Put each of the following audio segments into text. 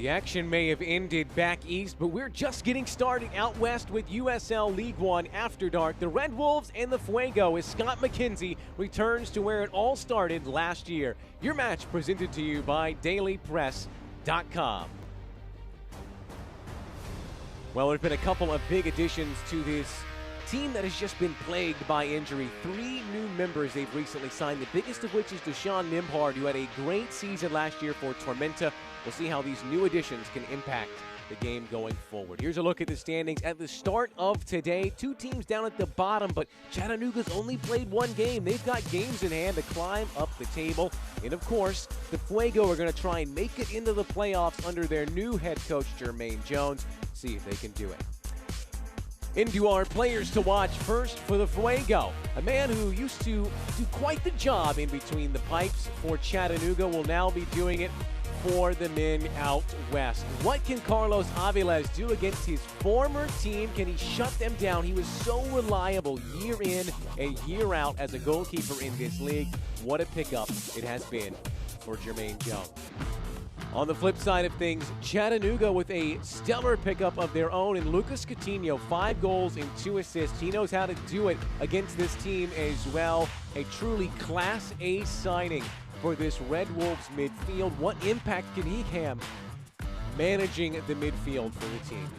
The action may have ended back east, but we're just getting started out west with USL League One After Dark. The Red Wolves and the Fuego as Scott McKenzie returns to where it all started last year. Your match presented to you by dailypress.com. Well, there's been a couple of big additions to this team that has just been plagued by injury. 3 new members they've recently signed, the biggest of which is Deshaun Nimhard, who had a great season last year for Tormenta. We'll see how these new additions can impact the game going forward. Here's a look at the standings at the start of today. 2 teams down at the bottom, but Chattanooga's only played 1 game. They've got games in hand to climb up the table. And of course, the Fuego are going to try and make it into the playoffs under their new head coach, Jermaine Jones. See if they can do it. Into our players to watch. First for the Fuego, a man who used to do quite the job in between the pipes for Chattanooga will now be doing it for the men out west. What can Carlos Aviles do against his former team? Can he shut them down? He was so reliable year in and year out as a goalkeeper in this league. What a pickup it has been for Jermaine Jones. On the flip side of things, Chattanooga with a stellar pickup of their own in Lucas Coutinho, 5 goals and 2 assists. He knows how to do it against this team as well. A truly Class A signing for this Red Wolves midfield. What impact can he have managing the midfield for the team?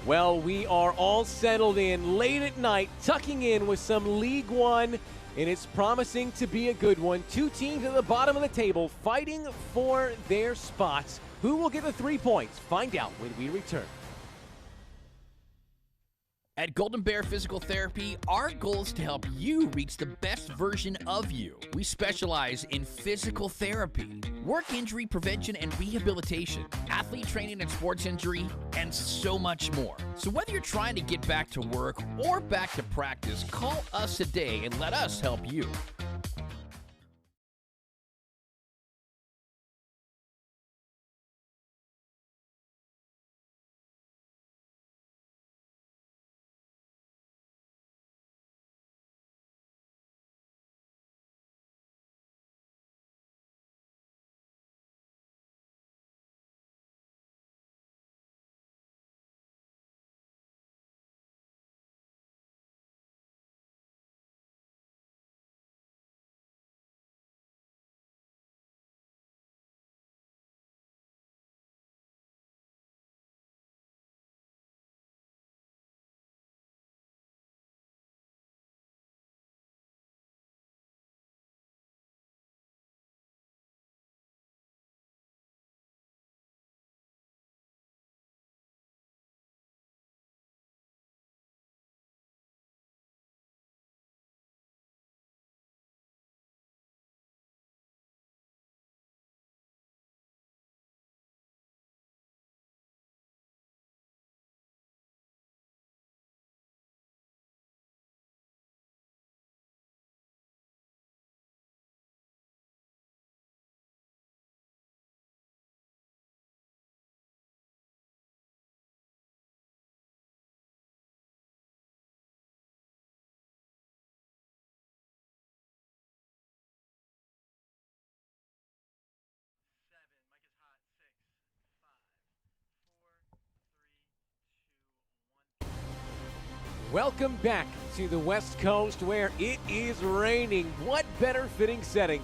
Well, we are all settled in late at night, tucking in with some League One, and it's promising to be a good one. 2 teams at the bottom of the table fighting for their spots. Who will get the 3 points? Find out when we return. At Golden Bear Physical Therapy, our goal is to help you reach the best version of you. We specialize in physical therapy, work injury prevention and rehabilitation, athlete training and sports injury, and so much more. So whether you're trying to get back to work or back to practice, call us today and let us help you. Welcome back to the West Coast where it is raining. What better fitting setting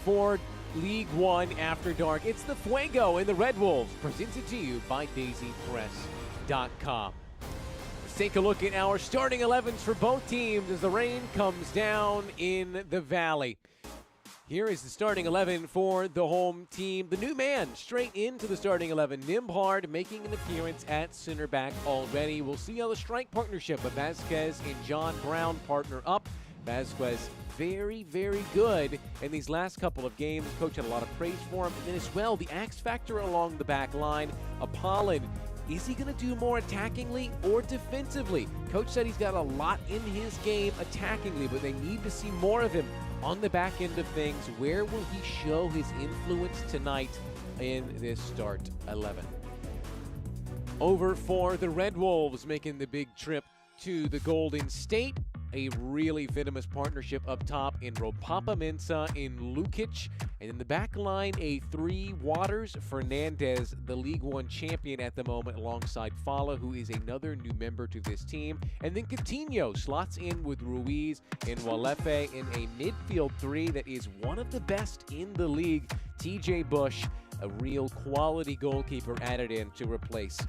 for League One After Dark? It's the Fuego and the Red Wolves, presented to you by dailypress.com. Let's take a look at our starting 11s for both teams as the rain comes down in the valley. Here is the starting 11 for the home team. The new man straight into the starting 11. Nimhard making an appearance at center back already. We'll see how the strike partnership of Vasquez and John Brown partner up. Vasquez very, very good in these last couple of games. Coach had a lot of praise for him. And then as well, the X factor along the back line. Apollon, is he going to do more attackingly or defensively? Coach said he's got a lot in his game attackingly, but they need to see more of him on the back end of things. Where will he show his influence tonight in this start 11? Over for the Red Wolves, making the big trip to the Golden State. a really venomous partnership up top in Ropapa Mensah, in Lukic, and in the back line, a three Waters Fernandez, the League One champion at the moment, alongside Fala, who is another new member to this team. And then Coutinho slots in with Ruiz and Walefe in a midfield three that is one of the best in the league. TJ Bush, a real quality goalkeeper, added in to replace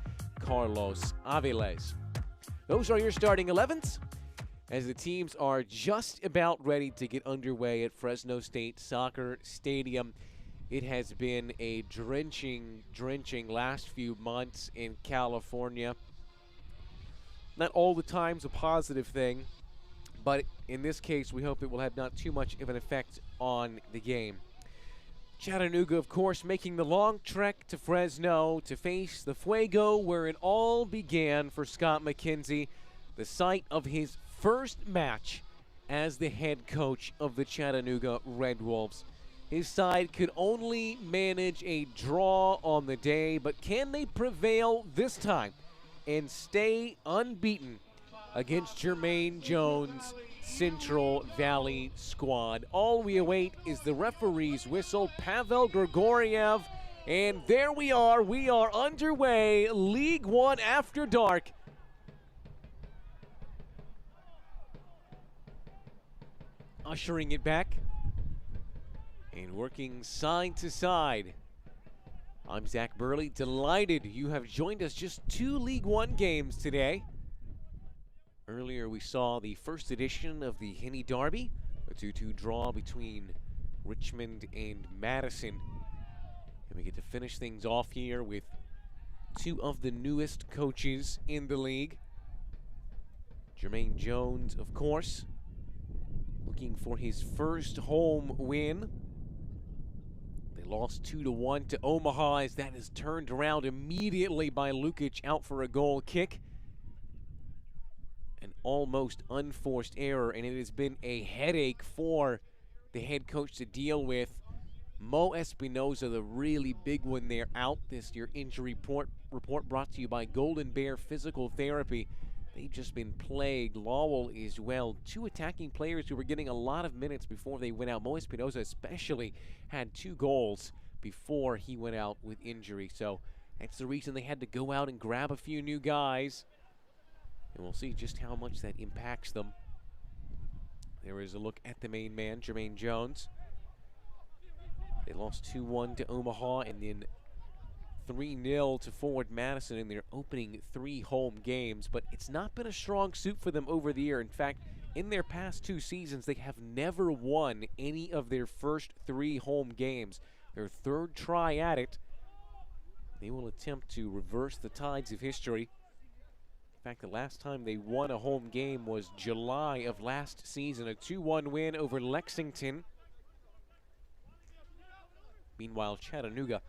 Carlos Aviles. Those are your starting 11s as the teams are just about ready to get underway at Fresno State Soccer Stadium. It has been a drenching last few months in California. Not all the time's a positive thing, but in this case, we hope it will have not too much of an effect on the game. Chattanooga, of course, making the long trek to Fresno to face the Fuego, where it all began for Scott McKenzie, the site of his first match as the head coach of the Chattanooga Red Wolves. His side could only manage a draw on the day, but can they prevail this time and stay unbeaten against Jermaine Jones' Central Valley squad? All we await is the referee's whistle, Pavel Grigoriev, and there we are underway, League One after dark. Ushering it back and working side to side. I'm Zach Burley, delighted you have joined us. Just 2 League One games today. Earlier we saw the first edition of the Henny Derby, a 2-2 draw between Richmond and Madison. And we get to finish things off here with 2 of the newest coaches in the league. Jermaine Jones, of course, looking for his first home win. They lost 2-1 to Omaha as that is turned around immediately by Lukic out for a goal kick. An almost unforced error, and it has been a headache for the head coach to deal with. Mo Espinoza, the really big one there, out this year. Injury report brought to you by Golden Bear Physical Therapy. They've just been plagued. Lowell as well. 2 attacking players who were getting a lot of minutes before they went out. Mo Espinoza especially had 2 goals before he went out with injury. So that's the reason they had to go out and grab a few new guys. And we'll see just how much that impacts them. There is a look at the main man, Jermaine Jones. They lost 2-1 to Omaha and then 3-0 to Forward Madison in their opening 3 home games. But it's not been a strong suit for them over the year. In fact, in their past 2 seasons, they have never won any of their first 3 home games. Their 3rd try at it. They will attempt to reverse the tides of history. In fact, the last time they won a home game was July of last season, a 2-1 win over Lexington. Meanwhile, Chattanooga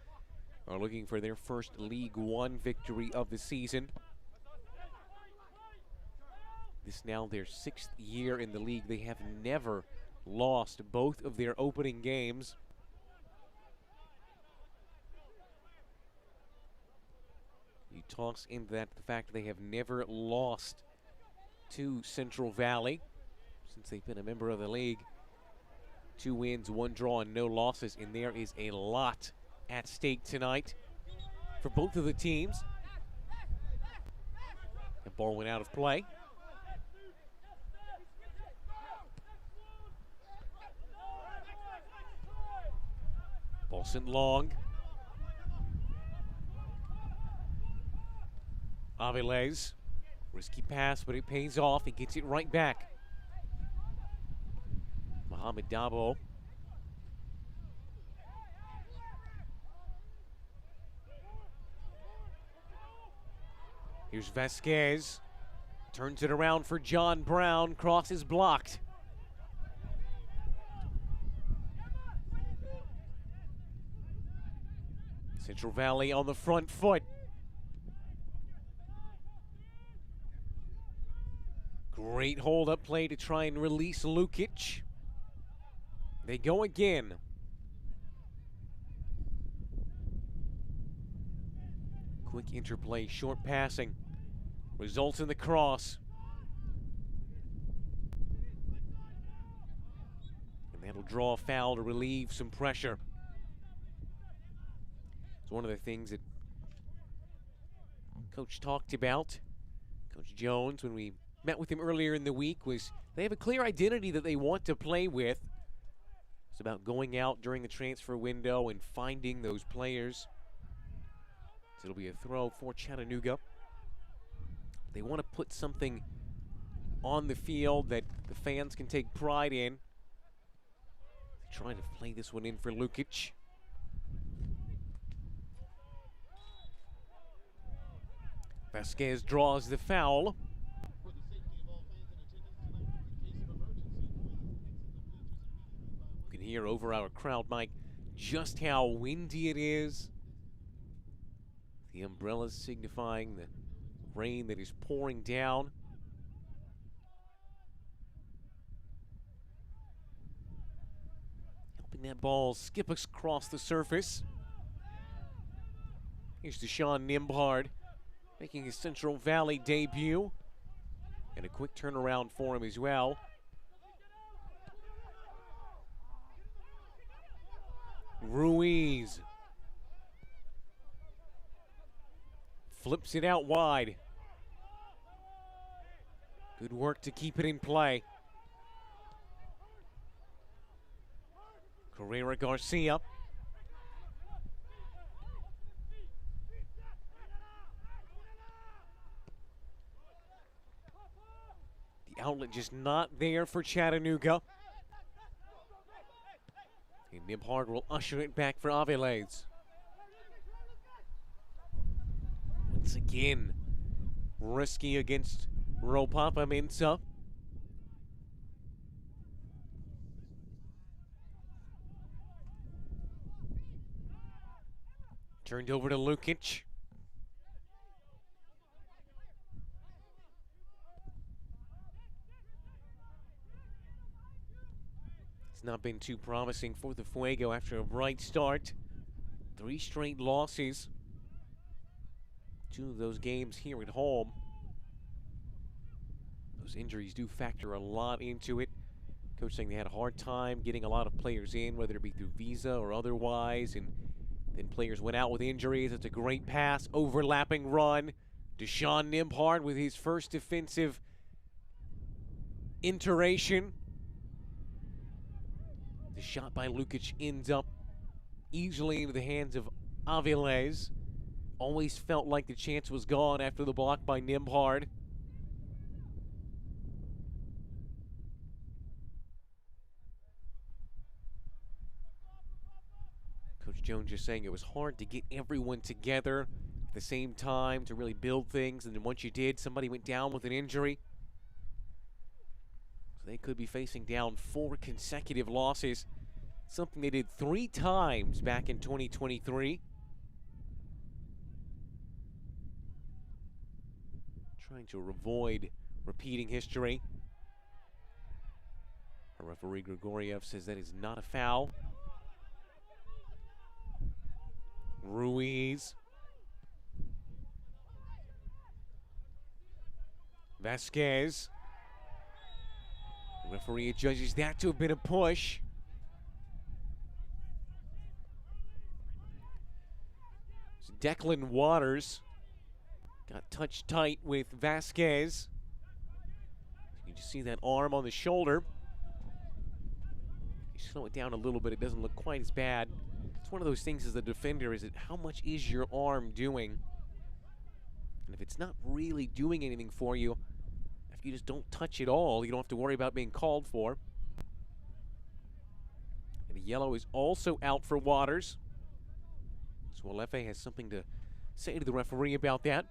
are looking for their first League One victory of the season. This now their 6th year in the league. They have never lost both of their opening games. You toss into that the fact that they have never lost to Central Valley since they've been a member of the league. 2 wins, 1 draw, and no losses, and there is a lot at stake tonight for both of the teams. The ball went out of play. Ball sent long. Aviles, risky pass, but it pays off. He gets it right back. Mohamed Dabo. Here's Vasquez. Turns it around for John Brown. Cross is blocked. Central Valley on the front foot. Great hold-up play to try and release Lukic. They go again. Quick interplay, short passing. Results in the cross. And that'll draw a foul to relieve some pressure. It's one of the things that Coach talked about, Coach Jones, when we met with him earlier in the week, was they have a clear identity that they want to play with. It's about going out during the transfer window and finding those players. So it'll be a throw for Chattanooga. They want to put something on the field that the fans can take pride in. They're trying to play this one in for Lukic. Vasquez draws the foul. You can hear over our crowd mic just how windy it is. The umbrellas signifying the rain that is pouring down. Helping that ball skip across the surface. Here's Deshaun Nembhard making his Central Valley debut. And a quick turnaround for him as well. Ruiz flips it out wide. Good work to keep it in play. Carrera Garcia. The outlet just not there for Chattanooga. And Nembhard will usher it back for Aviles. Once again, risky against Ropapa Mensah. Turned over to Lukic. It's not been too promising for the Fuego after a bright start. 3 straight losses. 2 of those games here at home. Those injuries do factor a lot into it. Coach saying they had a hard time getting a lot of players in, whether it be through visa or otherwise, and then players went out with injuries. It's a great pass, overlapping run. Deshaun Nembhard with his first defensive iteration. The shot by Lukic ends up easily into the hands of Aviles. Always felt like the chance was gone after the block by Nembhard. Coach Jones just saying it was hard to get everyone together at the same time to really build things, and then once you did, somebody went down with an injury. So they could be facing down 4 consecutive losses, something they did 3 times back in 2023. Trying to avoid repeating history. Our referee Grigoriev says that is not a foul. Ruiz. Vasquez. The referee judges that to have been a push. So Declan Waters got touched tight with Vasquez. You just see that arm on the shoulder. You slow it down a little bit, it doesn't look quite as bad. It's one of those things as a defender, is it how much is your arm doing? And if it's not really doing anything for you, if you just don't touch it all, you don't have to worry about being called for. And the yellow is also out for Waters. So Alefe has something to say to the referee about that.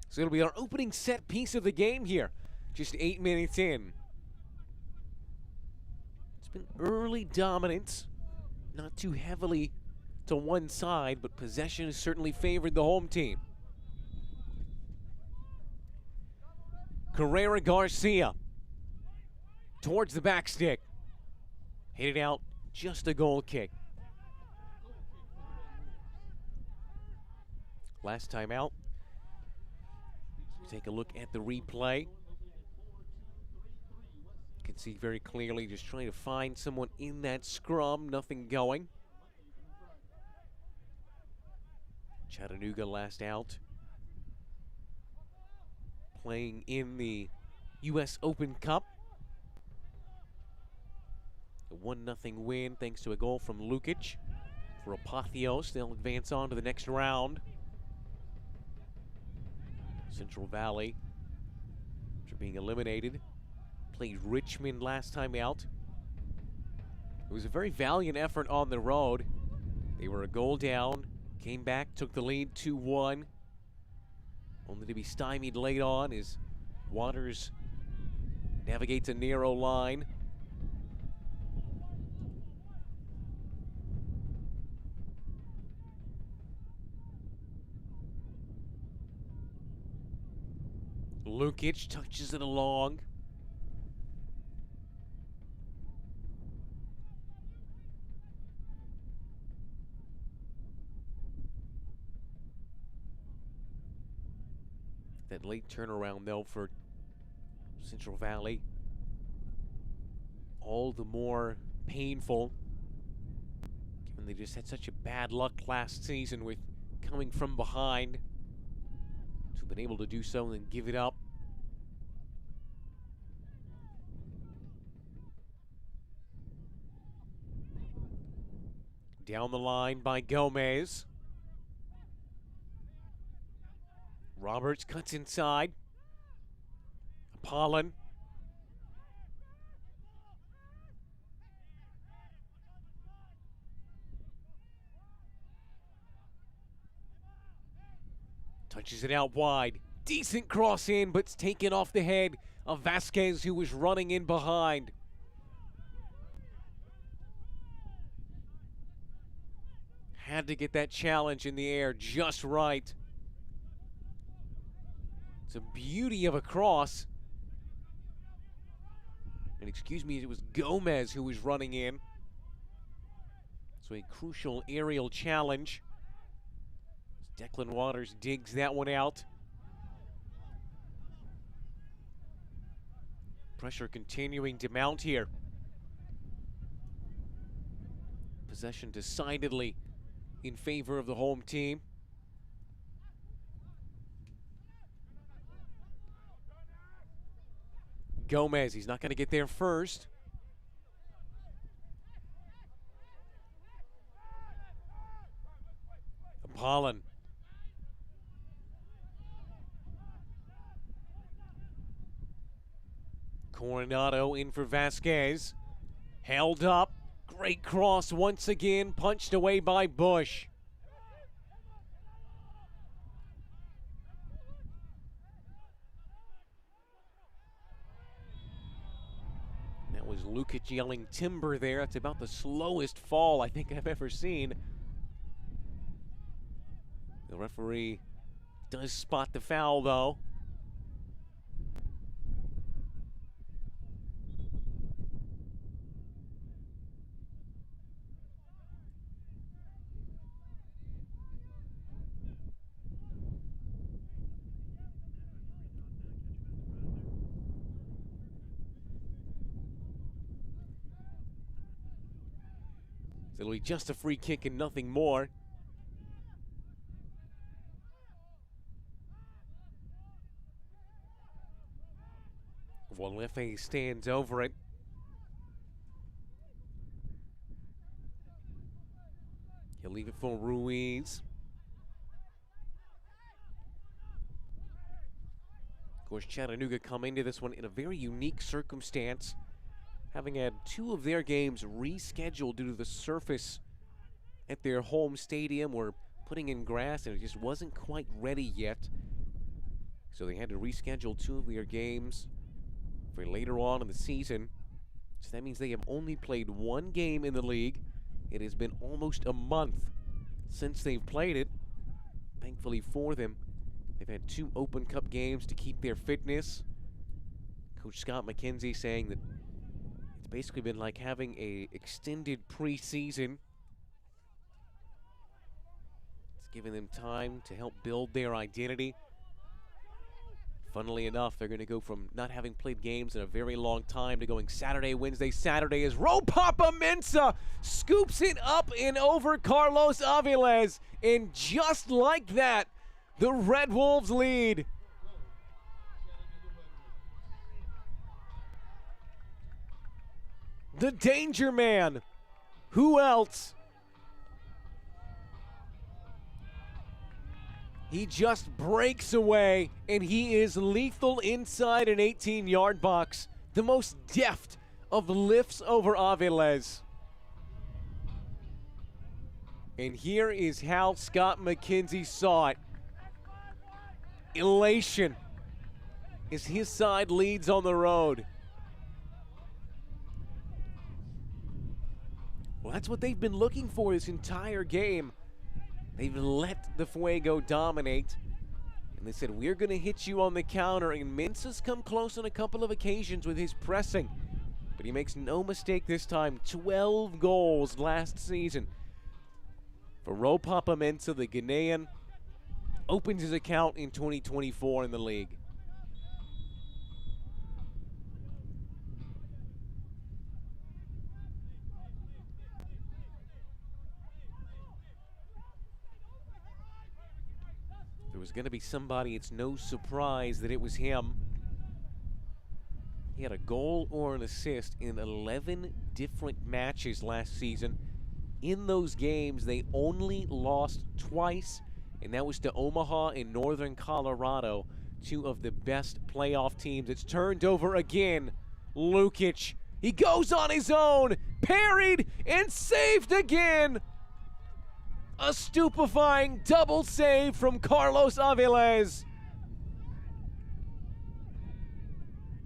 So it'll be our opening set piece of the game here, just 8 minutes in. It's been early dominance, not too heavily to one side, but possession has certainly favored the home team. Carrera Garcia towards the backstick. Hit it out, just a goal kick. Last time out, Take a look at the replay. You can see very clearly just trying to find someone in that scrum, nothing going. Chattanooga last out, playing in the US Open Cup. A 1-0 win thanks to a goal from Lukic for Apotheos. They'll advance on to the next round. Central Valley, after being eliminated, played Richmond last time out. It was a very valiant effort on the road. They were a goal down, came back, took the lead 2-1, only to be stymied late on as Waters navigates a narrow line. Lukic touches it along. That late turnaround, though, for Central Valley, all the more painful, given they just had such a bad luck last season with coming from behind, to have been able to do so and then give it up. Down the line by Gomez. Roberts cuts inside. Apollon. Touches it out wide. Decent cross in, but it's taken off the head of Vasquez, who was running in behind. Had to get that challenge in the air just right. It's a beauty of a cross. And excuse me, it was Gomez who was running in. So a crucial aerial challenge. Declan Waters digs that one out. Pressure continuing to mount here. Possession decidedly in favor of the home team. Gomez, he's not going to get there first. Apollon. Coronado in for Vasquez. Held up. Great cross once again, punched away by Bush. That was Lukic yelling timber there. It's about the slowest fall I think I've ever seen. The referee does spot the foul, though. It'll be just a free kick and nothing more. Walefe stands over it. He'll leave it for Ruiz. Of course, Chattanooga come into this one in a very unique circumstance, having had two of their games rescheduled due to the surface at their home stadium. Were putting in grass and it just wasn't quite ready yet. So they had to reschedule two of their games for later on in the season. So that means they have only played one game in the league. It has been almost a month since they've played it. Thankfully for them, they've had two Open Cup games to keep their fitness. Coach Scott McKenzie saying that it's basically been like having a extended preseason. It's given them time to help build their identity Funnily enough, they're going to go from not having played games in a very long time to going Saturday, Wednesday, Saturday as Ropapa-Mensah scoops it up and over Carlos Aviles. And just like that, the Red Wolves lead. The Danger Man. Who else? He just breaks away, and he is lethal inside an 18-yard box. The most deft of lifts over Aviles. And here is how Scott McKenzie saw it. Elation as his side leads on the road. Well, that's what they've been looking for this entire game. They've let the Fuego dominate. And they said, we're going to hit you on the counter. And Mensah's come close on a couple of occasions with his pressing. But he makes no mistake this time. 12 goals last season. For Ropapa-Mensah, the Ghanaian, opens his account in 2024 in the league. There was going to be somebody, it's no surprise that it was him. He had a goal or an assist in 11 different matches last season. In those games, they only lost twice, and that was to Omaha and Northern Colorado, two of the best playoff teams. It's turned over again. Lukic, he goes on his own, parried and saved again. A stupefying double save from Carlos Aviles.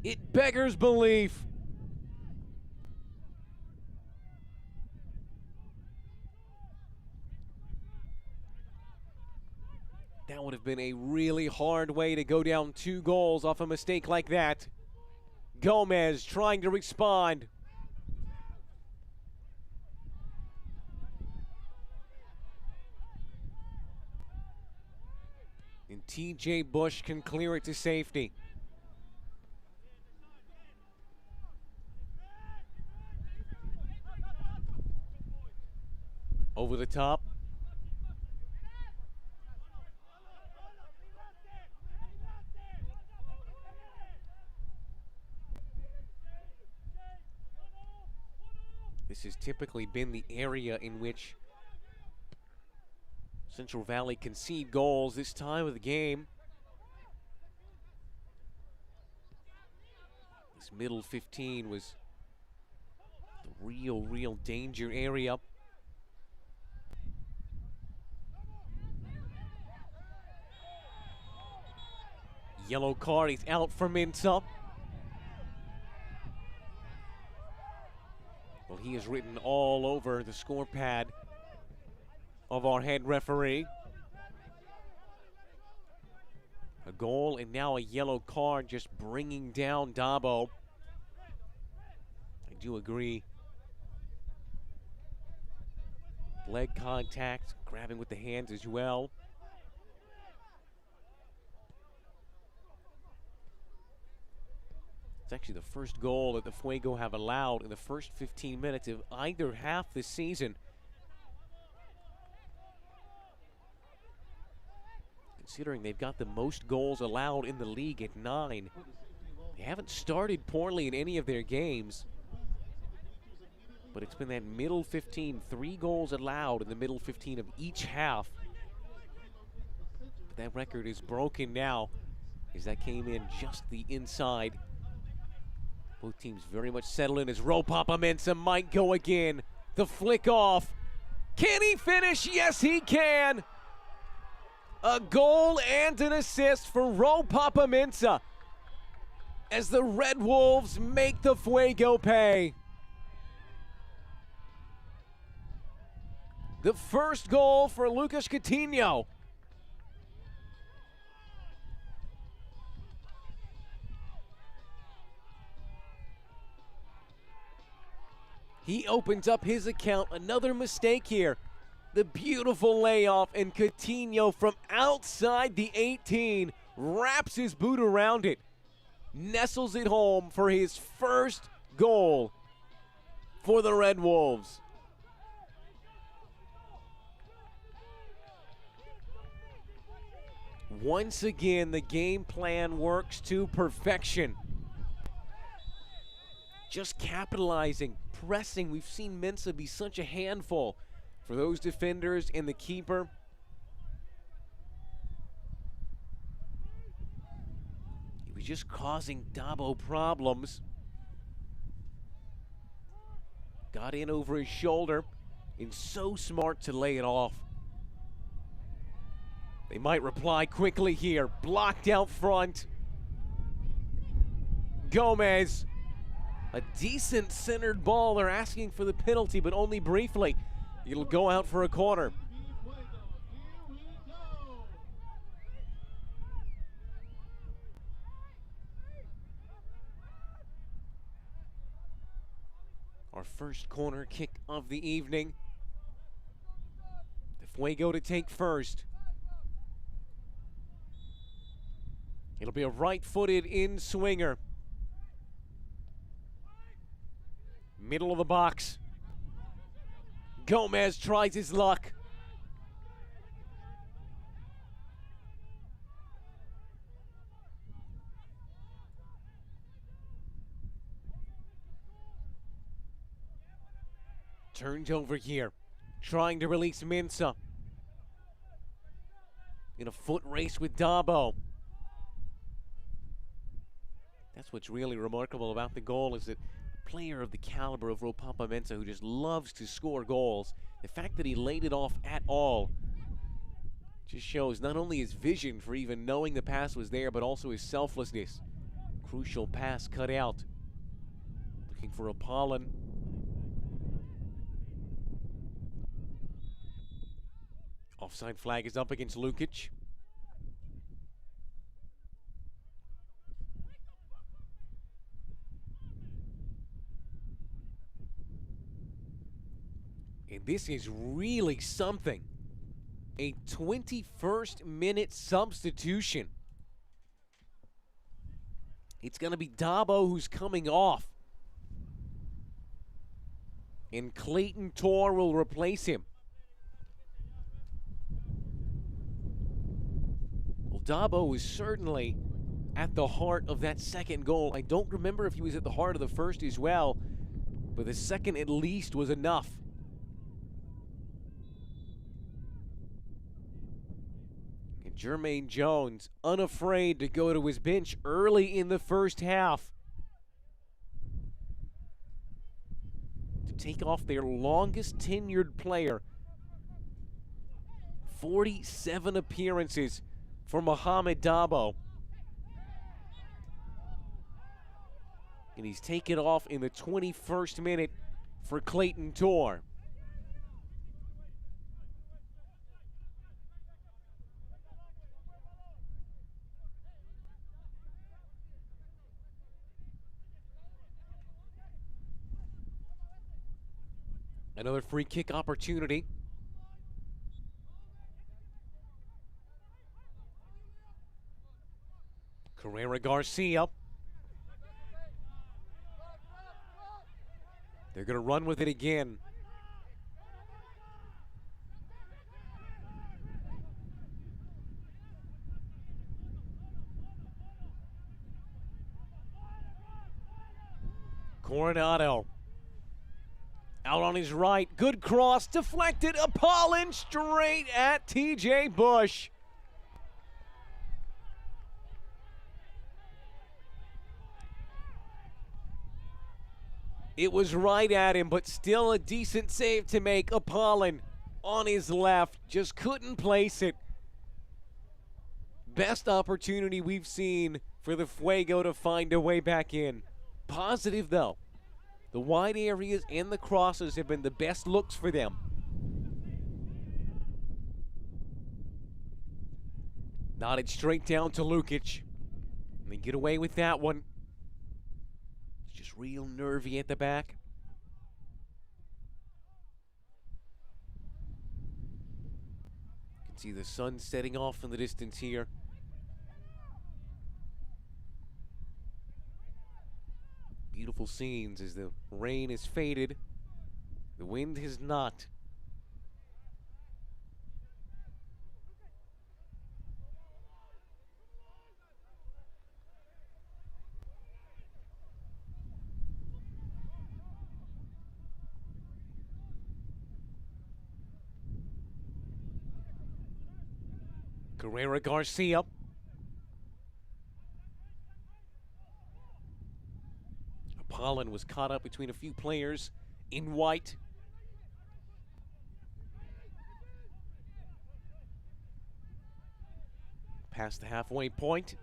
It beggars belief. That would have been a really hard way to go down 2 goals off a mistake like that. Gomez trying to respond. And TJ Bush can clear it to safety. Over the top. This has typically been the area in which Central Valley concede goals this time of the game. This middle 15 was the real danger area. Yellow card, he's out for Mensah. Well, he is written all over the score pad of our head referee. A goal and now a yellow card, just bringing down Dabo. I do agree. Leg contact, grabbing with the hands as well. It's actually the first goal that the Fuego have allowed in the first 15 minutes of either half this season. Considering they've got the most goals allowed in the league at 9. They haven't started poorly in any of their games. But it's been that middle 15, 3 goals allowed in the middle 15 of each half. But that record is broken now, as that came in just the inside. Both teams very much settled in as Ropapa-Mensah might go again. The flick off. Can he finish? Yes, he can. A goal and an assist for Ropapa-Mensah as the Red Wolves make the Fuego pay. The first goal for Lucas Coutinho. He opens up his account. Another mistake here. The beautiful layoff, and Coutinho from outside the 18 wraps his boot around it, nestles it home for his first goal for the Red Wolves. Once again, the game plan works to perfection. Just capitalizing, pressing. We've seen Mensah be such a handful for those defenders and the keeper. He was just causing Dabo problems. Got in over his shoulder and so smart to lay it off. They might reply quickly here. Blocked out front. Gomez. A decent centered ball. They're asking for the penalty, but only briefly. It'll go out for a corner. Our first corner kick of the evening. The Fuego to take first. It'll be a right-footed in-swinger. Middle of the box. Gomez tries his luck. Turns over here, trying to release Mensah. In a foot race with Dabo. That's what's really remarkable about the goal, is that a player of the caliber of Ropapa Mensah, who just loves to score goals, the fact that he laid it off at all just shows not only his vision for even knowing the pass was there, but also his selflessness. Crucial pass cut out. Looking for Apollon. Offside flag is up against Lukic. And this is really something. A 21st minute substitution. It's going to be Dabo who's coming off. And Clayton Tor will replace him. Well, Dabo was certainly at the heart of that second goal. I don't remember if he was at the heart of the first as well, but the second at least was enough. Jermaine Jones, unafraid to go to his bench early in the first half to take off their longest tenured player. 47 appearances for Mohamed Dabo. And he's taken off in the 21st minute for Clayton Tor. Another free kick opportunity. Carrera Garcia. They're going to run with it again. Coronado. Out on his right, good cross, deflected, Apollon straight at TJ Bush. It was right at him, but still a decent save to make. Apollon on his left, just couldn't place it. Best opportunity we've seen for the Fuego to find a way back in. Positive though. The wide areas and the crosses have been the best looks for them. Nodded straight down to Lukic. And they get away with that one. It's just real nervy at the back. You can see the sun setting off in the distance here. beautiful scenes as the rain has faded. The wind has not. Carrera Garcia. Pollen was caught up between a few players in white. Past the halfway point.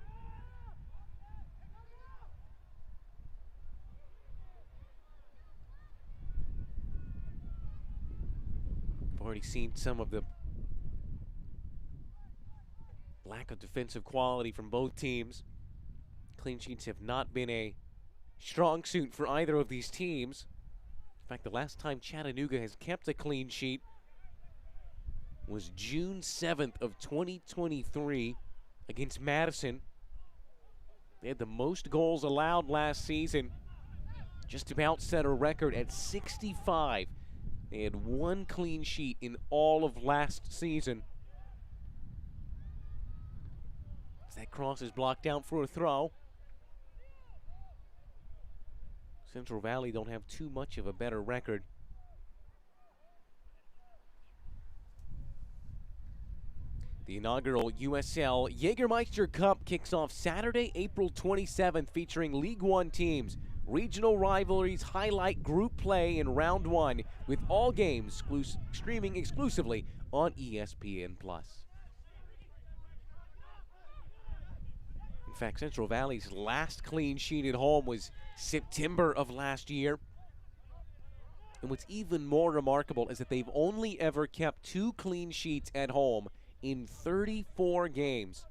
I've already seen some of the lack of defensive quality from both teams. Clean sheets have not been a strong suit for either of these teams. In fact, the last time Chattanooga has kept a clean sheet was June 7th of 2023 against Madison. They had the most goals allowed last season. Just about set a record at 65. They had one clean sheet in all of last season. As that cross is blocked out for a throw. Central Valley don't have too much of a better record. The inaugural USL Jägermeister Cup kicks off Saturday, April 27th, featuring League One teams. Regional rivalries highlight group play in round one, with all games streaming exclusively on ESPN+. In fact, Central Valley's last clean sheet at home was September of last year. And what's even more remarkable is that they've only ever kept 2 clean sheets at home in 34 games.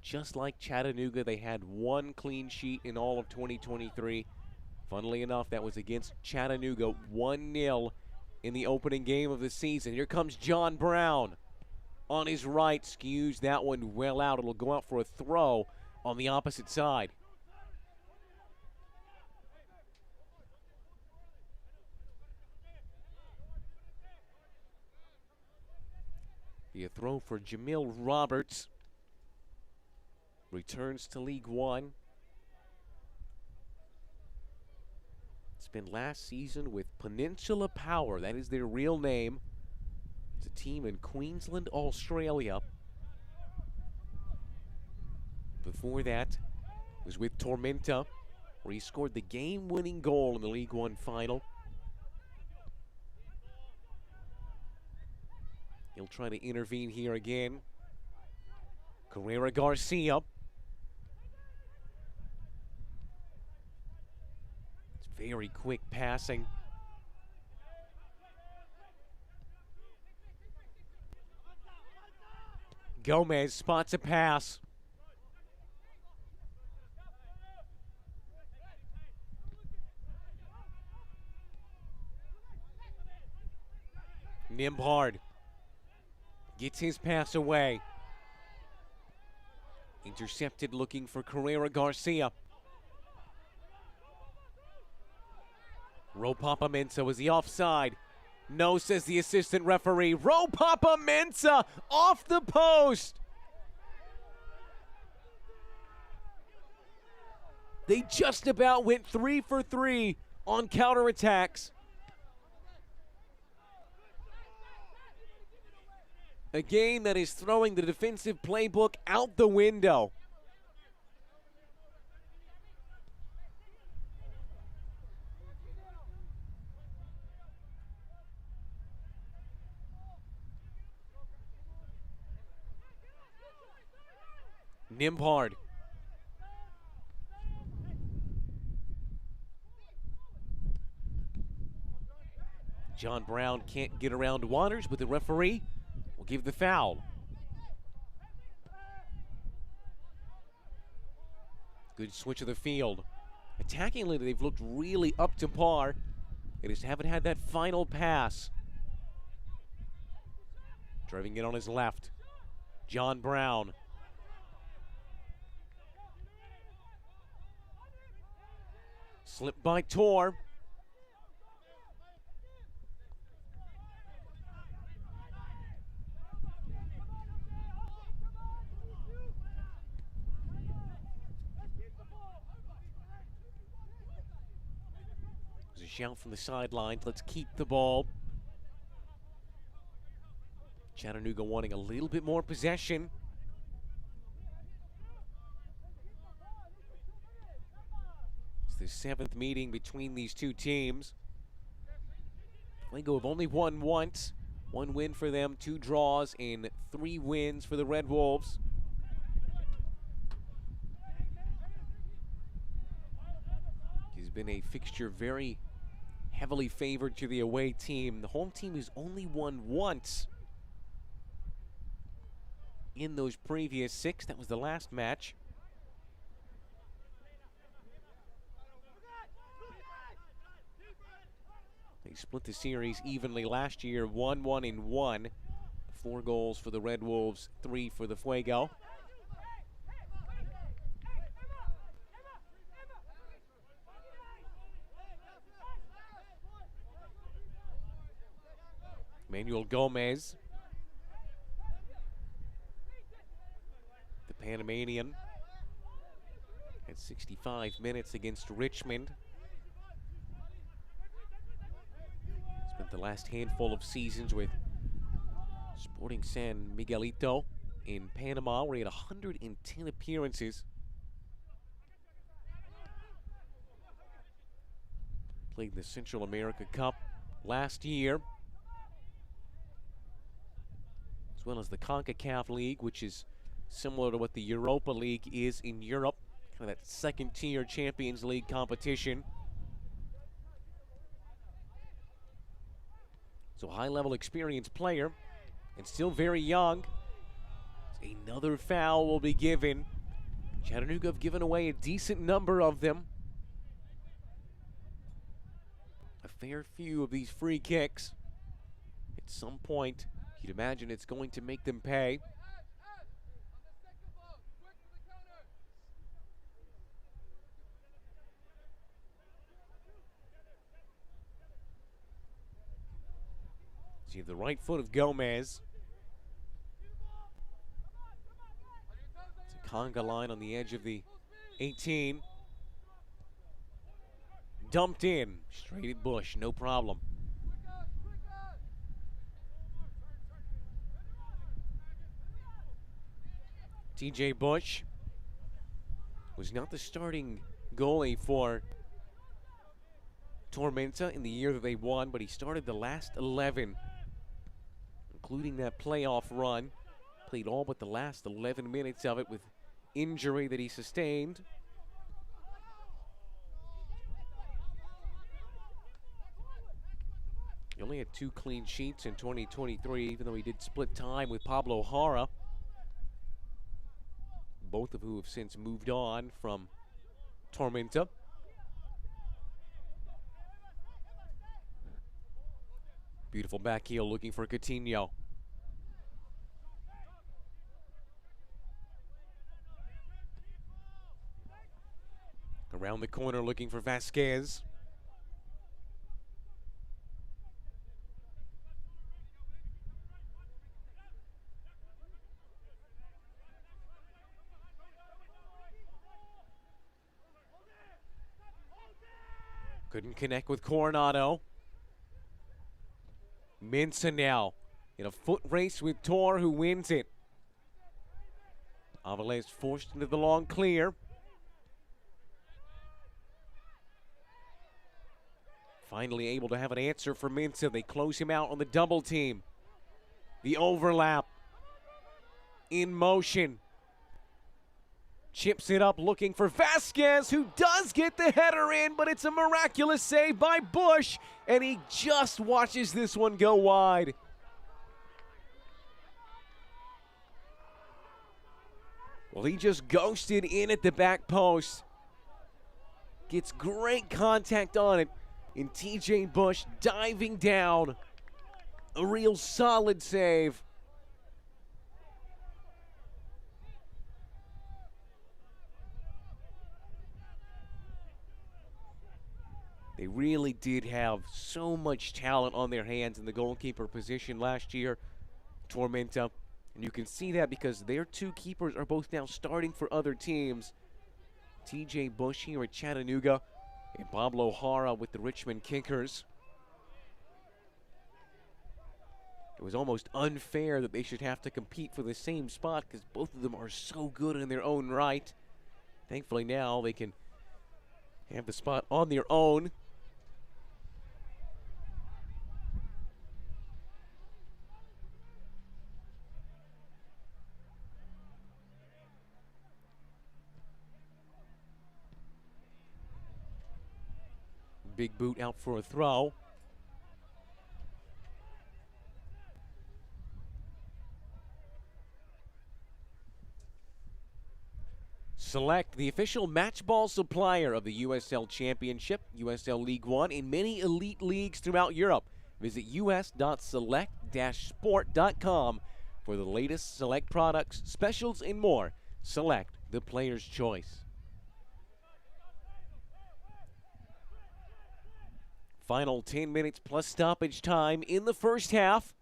Just like Chattanooga, they had 1 clean sheet in all of 2023. Funnily enough, that was against Chattanooga, 1-0 in the opening game of the season. Here comes John Brown. On his right, skews that one well out. It'll go out for a throw on the opposite side. Be a throw for Jamil Roberts. Returns to League One. Spent last season with Peninsula Power. That is their real name. It's a team in Queensland, Australia. Before that, was with Tormenta, where he scored the game-winning goal in the League One final. He'll try to intervene here again. Carrera Garcia. It's very quick passing. Gomez spots a pass. Nimhard gets his pass away. Intercepted, looking for Carrera Garcia. Ropapa-Mensah, is he offside? No, says the assistant referee. Ropapa-Mensah off the post. They just about went 3 for 3 on counterattacks. A game that is throwing the defensive playbook out the window. Nimhard. John Brown can't get around Waters, but the referee will give the foul. Good switch of the field. Attackingly, they've looked really up to par. They just haven't had that final pass. Driving it on his left. John Brown. Slipped by Tor. There's a shout from the sidelines. Let's keep the ball. Chattanooga wanting a little bit more possession. It's the 7th meeting between these two teams. Fuego have only won once. 1 win for them, 2 draws, and 3 wins for the Red Wolves. He's been a fixture very heavily favored to the away team. The home team has only won once in those previous 6. That was the last match. They split the series evenly last year, 1-1-1. 4 goals for the Red Wolves, 3 for the Fuego. Manuel Gomez, the Panamanian, had 65 minutes against Richmond. Spent the last handful of seasons with Sporting San Miguelito in Panama, where he had 110 appearances. Played in the Central America Cup last year, as well as the CONCACAF League, which is similar to what the Europa League is in Europe, kind of that second-tier Champions League competition. So high-level experienced player, and still very young. Another foul will be given. Chattanooga have given away a decent number of them. A fair few of these free kicks. At some point, you'd imagine it's going to make them pay. See the right foot of Gomez. It's a conga line on the edge of the 18. Dumped in, straight at Bush, no problem. TJ Bush was not the starting goalie for Tormenta in the year that they won, but he started the last 11, including that playoff run. Played all but the last 11 minutes of it with injury that he sustained. He only had 2 clean sheets in 2023, even though he did split time with Pablo Jara, both of who have since moved on from Tormenta. Beautiful back heel looking for Coutinho. Around the corner looking for Vasquez. Couldn't connect with Coronado. Mensah now in a foot race with Tor, who wins it. Aviles forced into the long clear. Finally able to have an answer for Mensah. They close him out on the double team. The overlap. In motion. Chips it up looking for Vasquez, who does get the header in, but it's a miraculous save by Bush, and he just watches this one go wide. Well, he just ghosted in at the back post. Gets great contact on it, and TJ Bush diving down. A real solid save. They really did have so much talent on their hands in the goalkeeper position last year, Tormenta. And you can see that because their two keepers are both now starting for other teams. TJ Bush here at Chattanooga and Pablo Jara with the Richmond Kickers. It was almost unfair that they should have to compete for the same spot because both of them are so good in their own right. Thankfully now they can have the spot on their own. Big boot out for a throw. Select, the official match ball supplier of the USL Championship, USL League One, and many elite leagues throughout Europe. Visit us.select-sport.com for the latest Select products, specials, and more. Select, the player's choice. Final 10 minutes plus stoppage time in the first half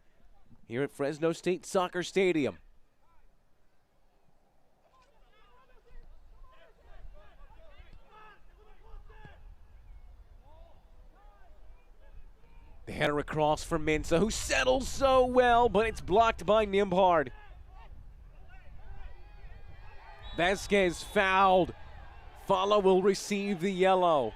here at Fresno State Soccer Stadium. The header across for Mensah, who settles so well, but it's blocked by Nimhard. Vasquez fouled. Fala will receive the yellow.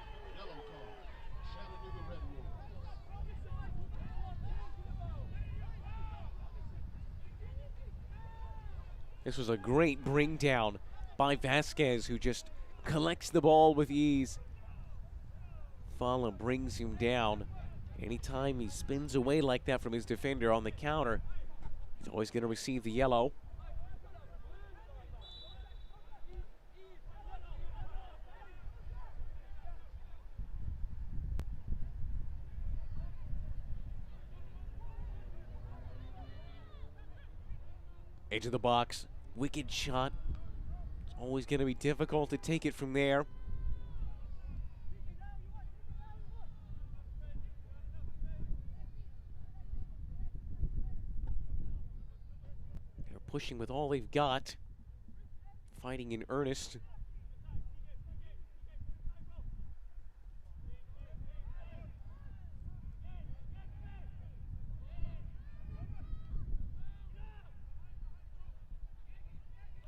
This was a great bring down by Vasquez, who just collects the ball with ease. Fala brings him down. Anytime he spins away like that from his defender on the counter, he's always going to receive the yellow. Edge of the box, wicked shot. It's always going to be difficult to take it from there. They're pushing with all they've got, fighting in earnest.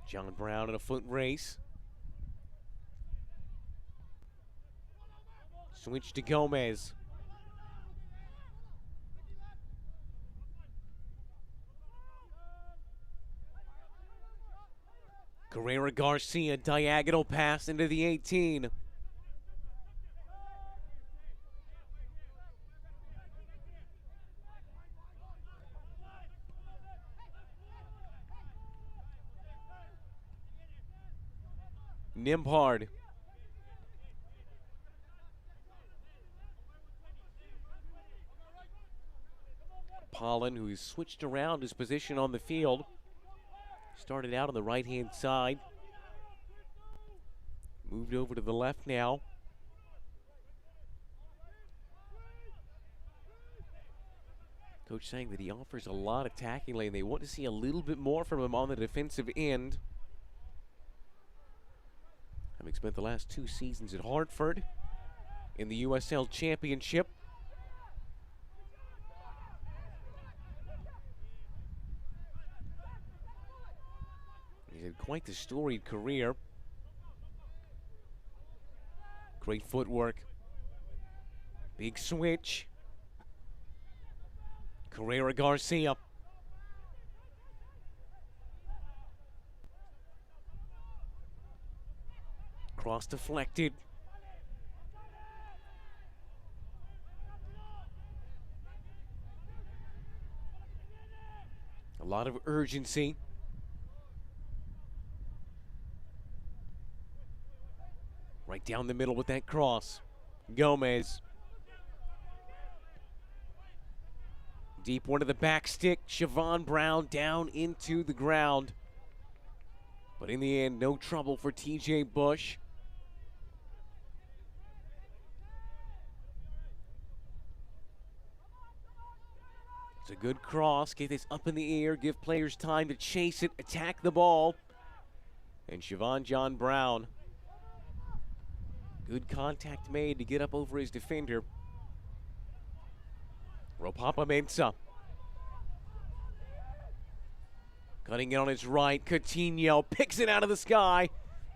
John Brown in a foot race. Switch to Gomez. Carrera Garcia, diagonal pass into the 18. Nimhard. Pollen, who's switched around his position on the field. Started out on the right-hand side. Moved over to the left now. Coach saying that he offers a lot attacking lane. They want to see a little bit more from him on the defensive end. Having spent the last 2 seasons at Hartford in the USL Championship. He's had quite the storied career. Great footwork. Big switch. Carrera Garcia. Cross deflected. A lot of urgency. Right down the middle with that cross. Gomez. Deep one to the back stick. Siobhan Brown down into the ground. But in the end, no trouble for TJ Bush. It's a good cross. Get this up in the air. Give players time to chase it, attack the ball. And Siobhan John Brown. Good contact made to get up over his defender. Ropapa Mensah. Cutting it on his right. Coutinho picks it out of the sky.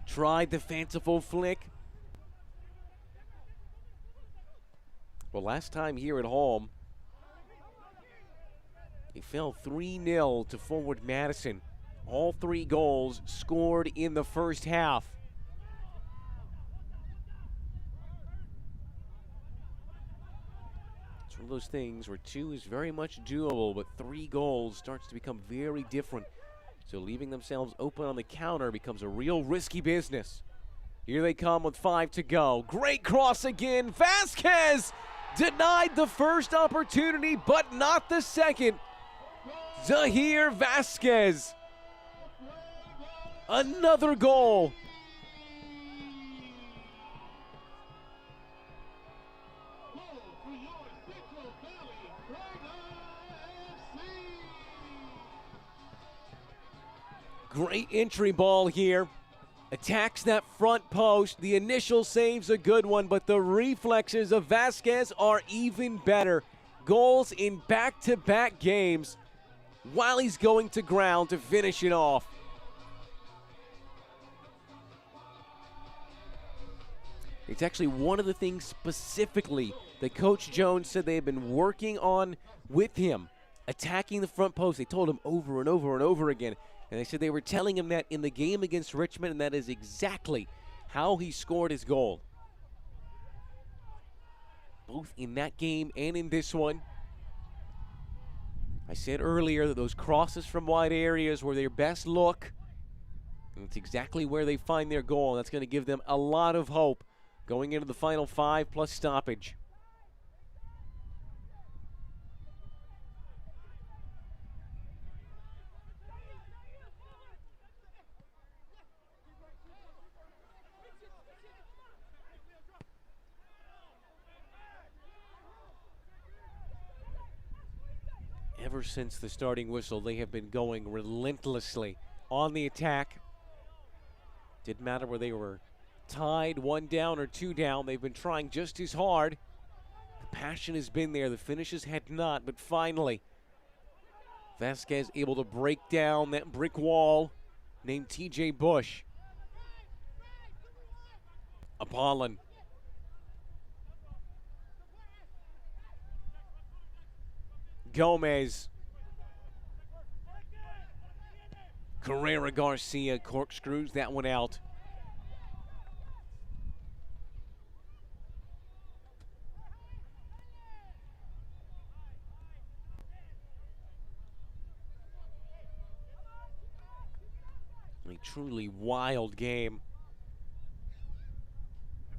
Tried the fanciful flick. Well, last time here at home, they fell 3-0 to Forward Madison. All 3 goals scored in the first half. It's one of those things where 2 is very much doable, but 3 goals starts to become very different. So leaving themselves open on the counter becomes a real risky business. Here they come with 5 to go. Great cross again. Vasquez denied the first opportunity, but not the second. Zahir Vasquez. Another goal. Great entry ball here. Attacks that front post. The initial save's a good one, but the reflexes of Vasquez are even better. Goals in back-to-back games while he's going to ground to finish it off. It's actually one of the things specifically that Coach Jones said they have been working on with him, attacking the front post. They told him over and over and over again. And they said they were telling him that in the game against Richmond, and that is exactly how he scored his goal. Both in that game and in this one. I said earlier that those crosses from wide areas were their best look. And it's exactly where they find their goal. And that's going to give them a lot of hope going into the final 5 plus stoppage. Ever since the starting whistle, they have been going relentlessly on the attack. Didn't matter where they were tied, 1 down or 2 down. They've been trying just as hard. The passion has been there. The finishes had not, but finally, Vasquez able to break down that brick wall named TJ Bush. Apollon. Gomez. Carrera Garcia corkscrews that one out. A truly wild game.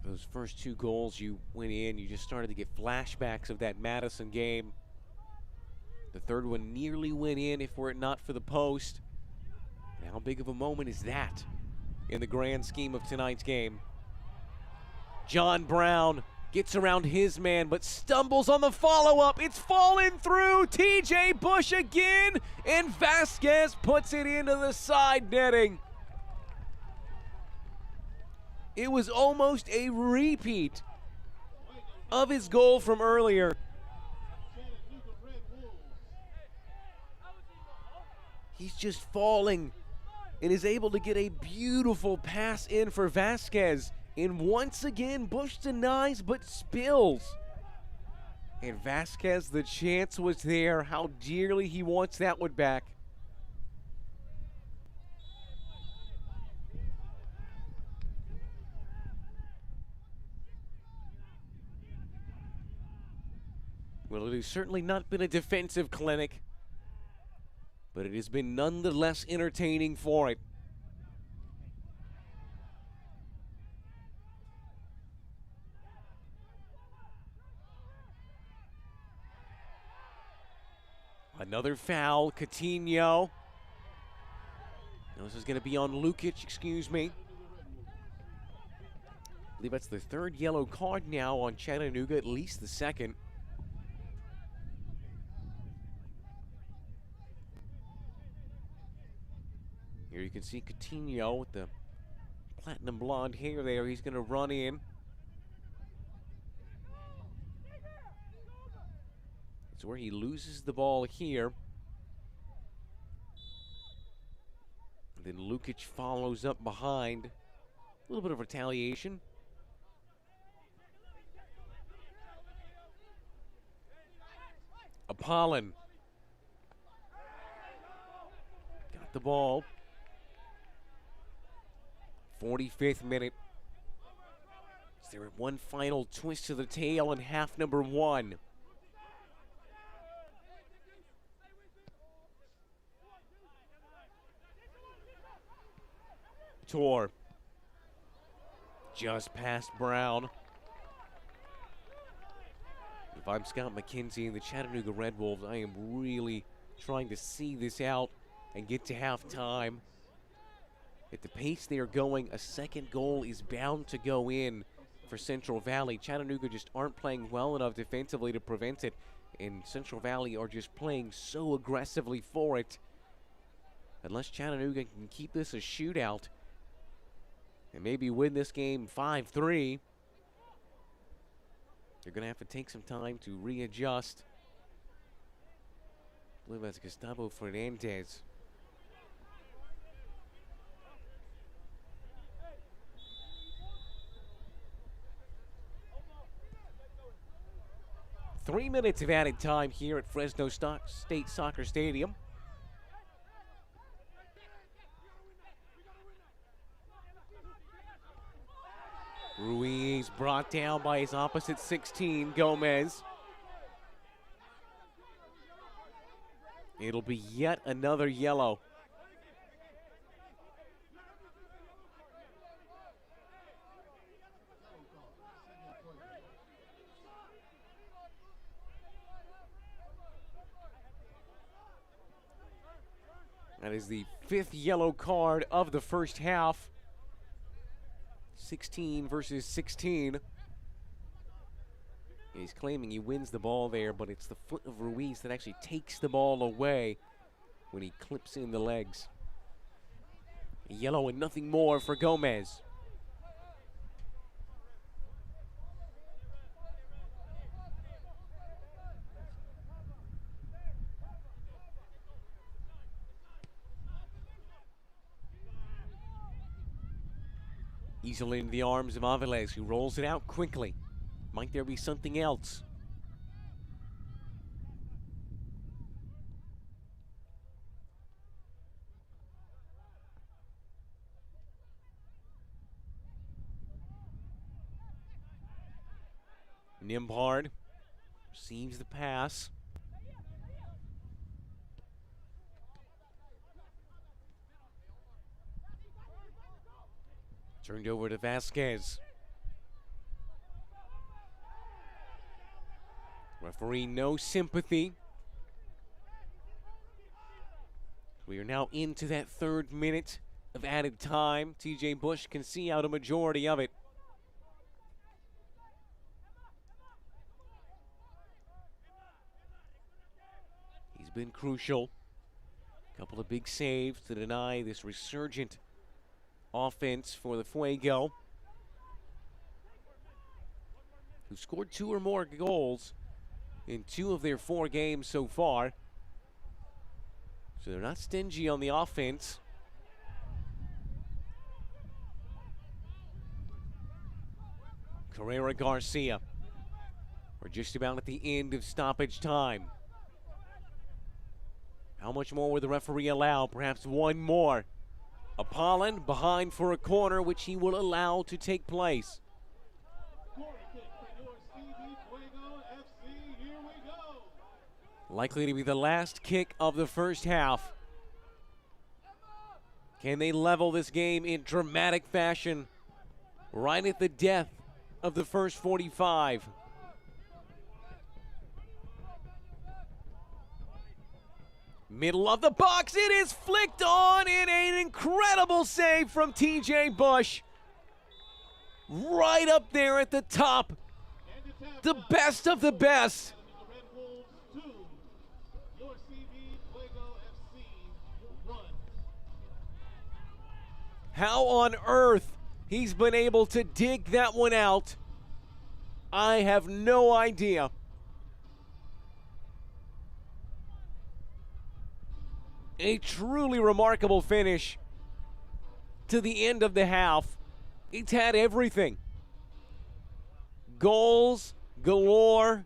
Those first 2 goals you went in, you just started to get flashbacks of that Madison game. The third one nearly went in if were it not for the post. And how big of a moment is that in the grand scheme of tonight's game? John Brown gets around his man but stumbles on the follow-up. It's fallen through. TJ Bush again, and Vasquez puts it into the side netting. It was almost a repeat of his goal from earlier. He's just falling and is able to get a beautiful pass in for Vasquez. And once again, Bush denies but spills. And Vasquez, the chance was there. How dearly he wants that one back. Well, it has certainly not been a defensive clinic, but it has been nonetheless entertaining for it. Another foul, Coutinho. Now this is going to be on Lukic, excuse me. I believe that's the 3rd yellow card now on Chattanooga, at least the 2nd. Here you can see Coutinho with the platinum blonde hair there. He's going to run in. It's where he loses the ball here. And then Lukic follows up behind. A little bit of retaliation. Apollon got the ball. 45th minute. Is there one final twist to the tail in half number 1? Tor just past Brown. If I'm Scott McKenzie and the Chattanooga Red Wolves, I am really trying to see this out and get to halftime. At the pace they are going, a second goal is bound to go in for Central Valley. Chattanooga just aren't playing well enough defensively to prevent it, and Central Valley are just playing so aggressively for it. Unless Chattanooga can keep this a shootout and maybe win this game 5-3, they're going to have to take some time to readjust. I believe that's Gustavo Fernandez. Three minutes of added time here at Fresno State Soccer Stadium. Ruiz brought down by his opposite 16, Gomez. It'll be yet another yellow. That is the 5th yellow card of the first half. 16 versus 16. He's claiming he wins the ball there, but it's the foot of Ruiz that actually takes the ball away when he clips in the legs. A yellow and nothing more for Gomez. Easily into the arms of Aviles, who rolls it out quickly. Might there be something else? Nembhard receives the pass. Turned over to Vasquez. Referee, no sympathy. We are now into that 3rd minute of added time. TJ Bush can see out a majority of it. He's been crucial. A couple of big saves to deny this resurgent offense for the Fuego, who scored 2 or more goals in 2 of their 4 games so far. So they're not stingy on the offense. Carrera Garcia. We're just about at the end of stoppage time. How much more will the referee allow? Perhaps one more. Apollon behind for a corner, which he will allow to take place. Likely to be the last kick of the first half. Can they level this game in dramatic fashion right at the death of the first 45? Middle of the box, it is flicked on in an incredible save from TJ Bush. Right up there at the top. The best of the best. How on earth he's been able to dig that one out, I have no idea. A truly remarkable finish to the end of the half. It's had everything. Goals galore,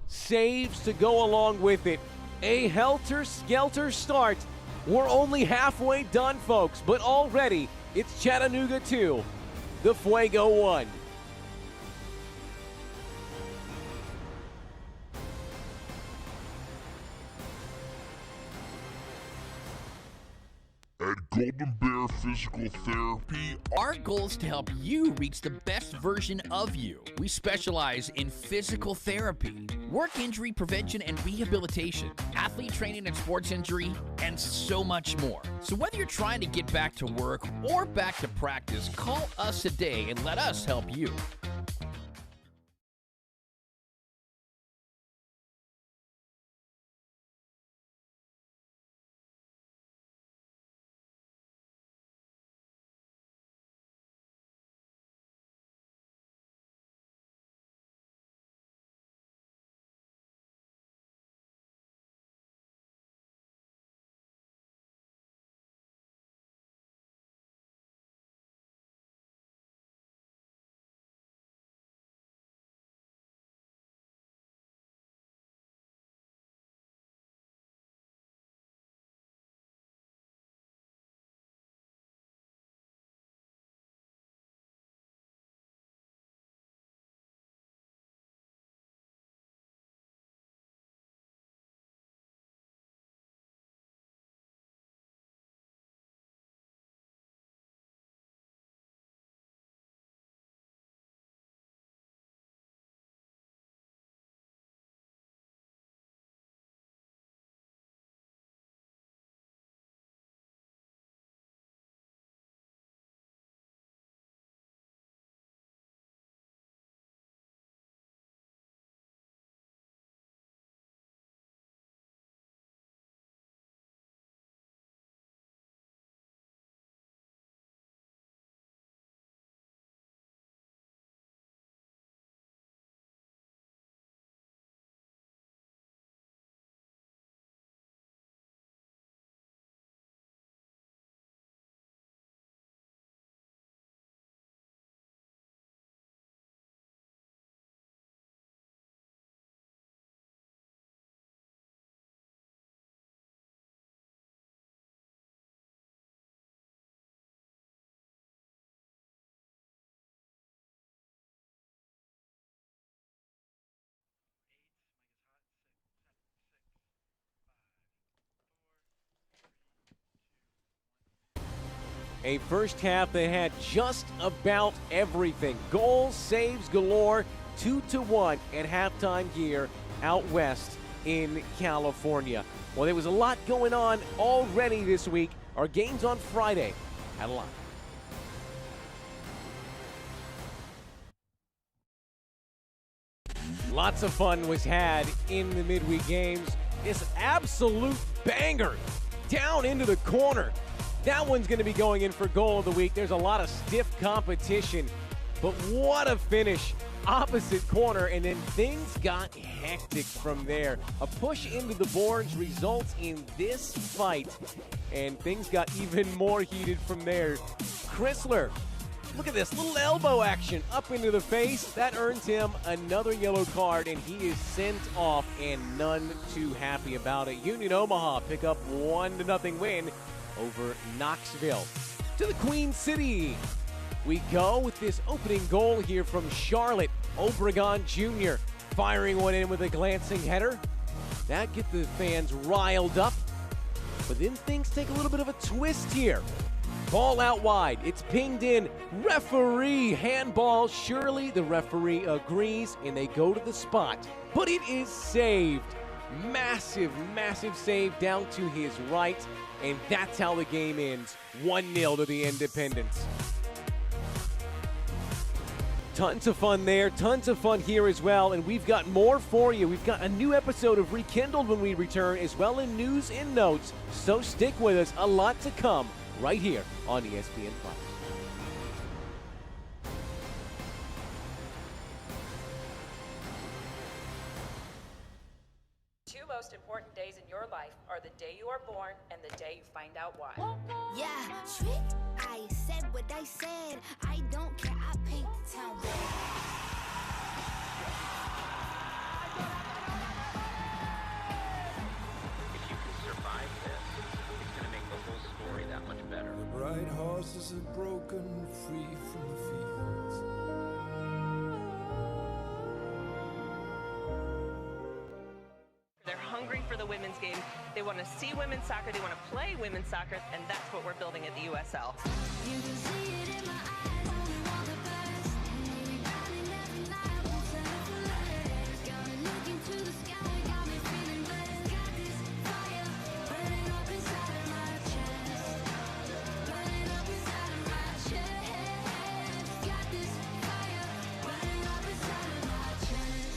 saves to go along with it. A helter-skelter start. We're only halfway done, folks, but already it's Chattanooga 2, the Fuego 1. At Golden Bear Physical Therapy, our goal is to help you reach the best version of you. We specialize in physical therapy, work injury prevention and rehabilitation, athlete training and sports injury, and so much more. So whether you're trying to get back to work or back to practice, call us today and let us help you. A first half that had just about everything. Goals, saves galore, 2-1 at halftime here out west in California. Well, there was a lot going on already this week. Our games on Friday had a lot. Lots of fun was had in the midweek games. This absolute banger down into the corner. That one's going to be going in for goal of the week. There's a lot of stiff competition, but what a finish. Opposite corner, and then things got hectic from there. A push into the boards results in this fight, and things got even more heated from there. Chrysler, look at this little elbow action up into the face. That earns him another yellow card, and he is sent off, and none too happy about it. Union Omaha pick up 1-0 win over Knoxville. To the Queen City we go with this opening goal here from Charlotte. Obregon Jr. firing one in with a glancing header. That gets the fans riled up. But then things take a little bit of a twist here. Ball out wide. It's pinged in. Referee handball. Surely the referee agrees, and they go to the spot. But it is saved. Massive, massive save down to his right. And that's how the game ends. 1-0 to the Independents. Tons of fun there, tons of fun here as well, and we've got more for you. We've got a new episode of Rekindled when we return, as well in news and notes, so stick with us. A lot to come right here on ESPN+. important days in your life are the day you are born and the day you find out why. Yeah, trick. I said what I said. I don't care. I paint the town red. If you can survive this, it's going to make the whole story that much better. The bright horses are broken free from the fields. They're hungry for the women's game. They want to see women's soccer. They want to play women's soccer, and that's what we're building at the USL. You can see it in my eyes. Only want the best. Maybe grinding every night. Won't settle for less. Got me looking to the sky. Got me feeling blessed. Got this fire burning up inside of my chest. Burning up inside of my chest. Got this fire burning up inside of my chest.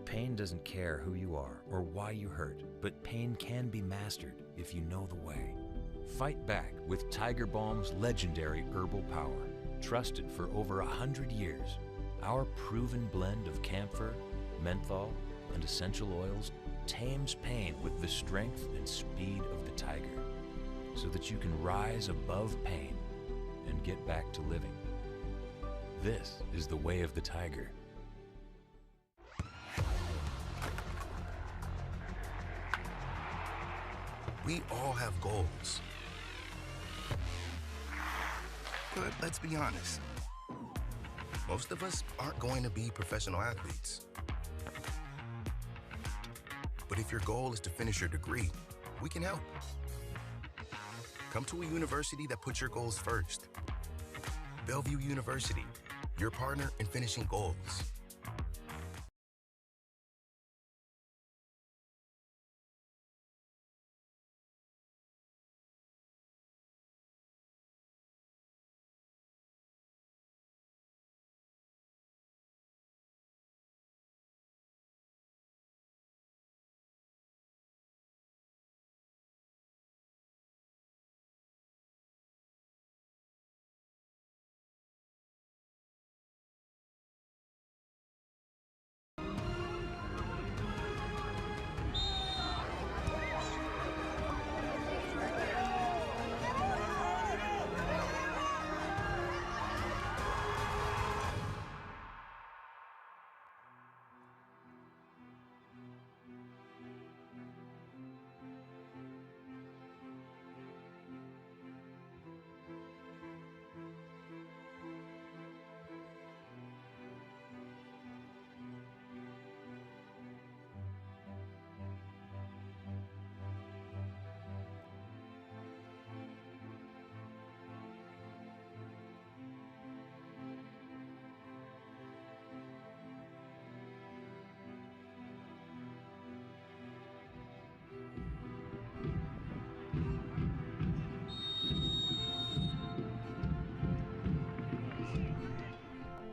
Pain doesn't care who you are or why you hurt, but pain can be mastered if you know the way. Fight back with Tiger Balm's legendary herbal power. Trusted for over 100 years, our proven blend of camphor, menthol, and essential oils tames pain with the strength and speed of the tiger, so that you can rise above pain and get back to living. This is the way of the tiger. We all have goals. But let's be honest. Most of us aren't going to be professional athletes. But if your goal is to finish your degree, we can help. Come to a university that puts your goals first. Bellevue University, your partner in finishing goals.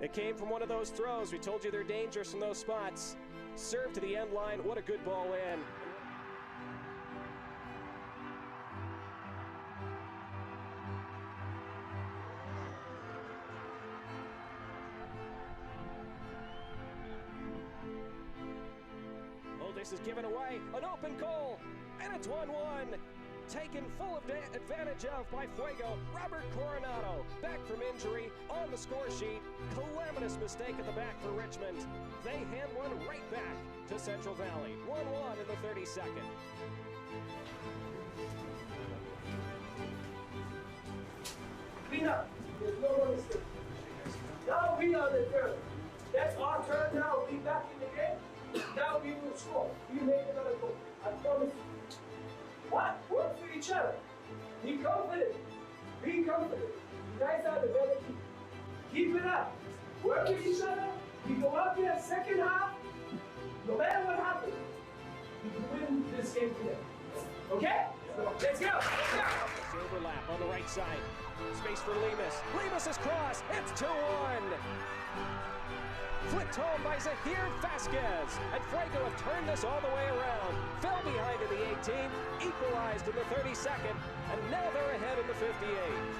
It came from one of those throws. We told you they're dangerous from those spots. Serve to the end line. What a good ball in. Oldest is given away. An open goal. And it's 1-1. Taken full advantage of by Fuego. Robert Coronado, back from injury, on the score sheet. Calamitous mistake at the back for Richmond. They hand one right back to Central Valley. 1-1 in the 32nd. Clean up. There's no one mistake. Now we are the turn. That's our turn now. We back in the game. Now we will score. We make another goal. I promise you. What? Work for each other. Be confident. Be confident. You guys are the better team. Keep it up. Work with each other. We go out there second half. No matter what happens, we can win this game today. Okay? Let's go. Overlap on the right side. Space for Lemus. Lemus's cross. It's 2-1. Flicked home by Zahir Vasquez. And Fuego have turned this all the way around. Fell behind in the 18th, equalized in the 32nd, and now they're ahead in the 58th.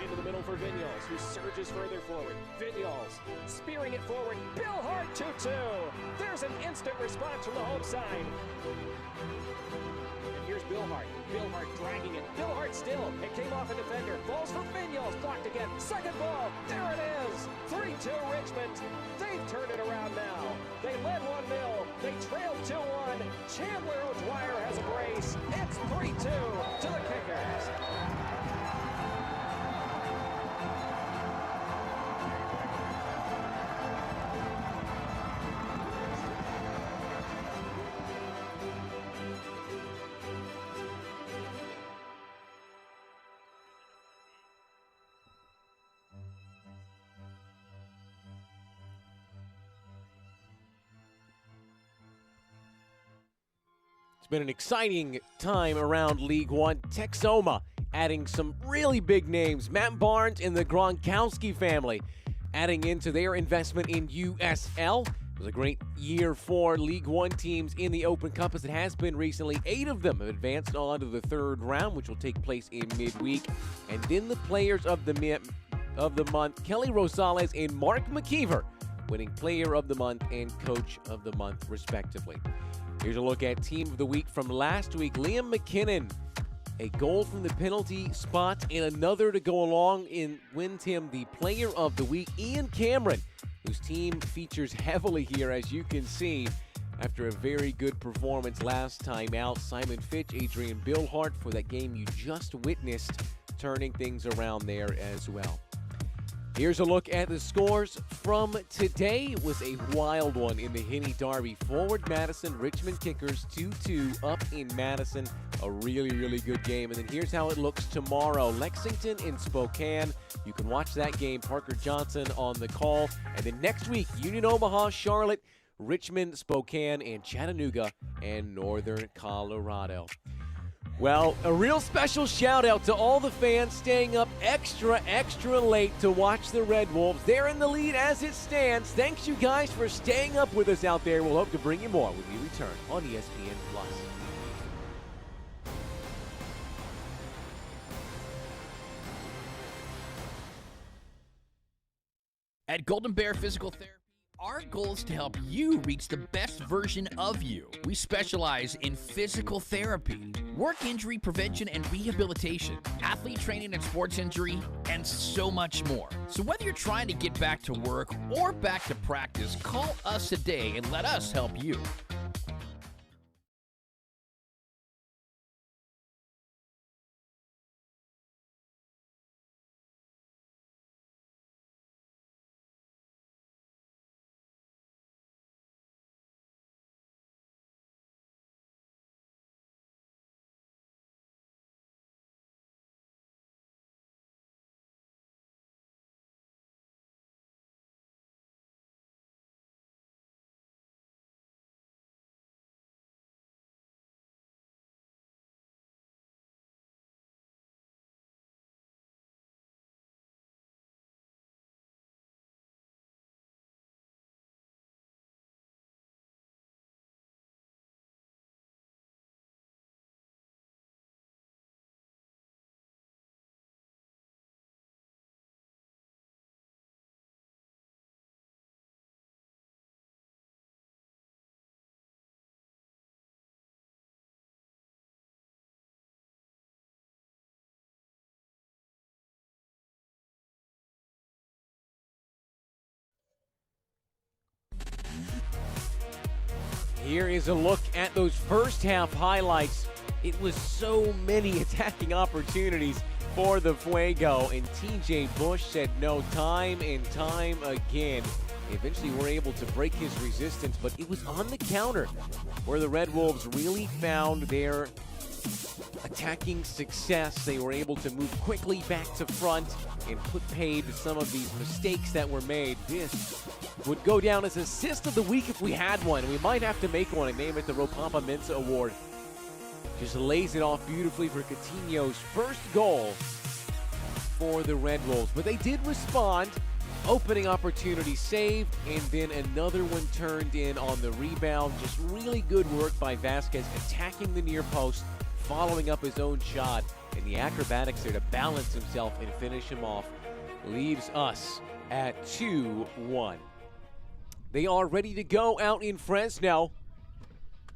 Into the middle for Vignoles, who surges further forward. Vignoles spearing it forward. Bill Hart 2-2. There's an instant response from the home side. And here's Bill Hart. Bill Hart dragging it. Bill Hart still. It came off a defender. Falls for Vignoles. Blocked again. Second ball. There it is. 3-2 Richmond. They've turned it around now. They led 1-0. They trailed 2-1. Chandler O'Dwyer has a brace. It's 3-2 to the Kickers. It's been an exciting time around League One. Texoma adding some really big names. Matt Barnes and the Gronkowski family adding into their investment in USL. It was a great year for League One teams in the Open Cup, as it has been recently. 8 of them have advanced on to the third round, which will take place in midweek. And then the players of the month, Kelly Rosales and Mark McKeever, winning Player of the Month and Coach of the Month, respectively. Here's a look at Team of the Week from last week. Liam McKinnon, a goal from the penalty spot and another to go along and wins him the Player of the Week. Ian Cameron, whose team features heavily here, as you can see, after a very good performance last time out. Simon Fitch, Adrian Billhart for that game you just witnessed, turning things around there as well. Here's a look at the scores from today. It was a wild one in the Henny Derby. Forward Madison, Richmond Kickers 2-2 up in Madison. A really, really good game. And then here's how it looks tomorrow. Lexington in Spokane. You can watch that game. Parker Johnson on the call. And then next week, Union Omaha, Charlotte, Richmond, Spokane, and Chattanooga, and Northern Colorado. Well, a real special shout out to all the fans staying up extra late to watch the Red Wolves. They're in the lead as it stands. Thanks you guys for staying up with us out there. We'll hope to bring you more when we return on ESPN+. At Golden Bear Physical Therapy, our goal is to help you reach the best version of you. We specialize in physical therapy, work injury prevention and rehabilitation, athlete training and sports injury, and so much more. So whether you're trying to get back to work or back to practice, call us today and let us help you. Here is a look at those first half highlights. It was so many attacking opportunities for the Fuego, and TJ Bush said no time and time again. They eventually were able to break his resistance, but it was on the counter where the Red Wolves really found their attacking success. They were able to move quickly back to front and put paid to some of these mistakes that were made. This would go down as assist of the week if we had one. We might have to make one and name it the Ropapa Mensa Award. Just lays it off beautifully for Coutinho's first goal for the Red Wolves. But they did respond. Opening opportunity saved, and then another one turned in on the rebound. Just really good work by Vasquez attacking the near post, following up his own shot, and the acrobatics there to balance himself and finish him off leaves us at 2-1. They are ready to go out in Fresno.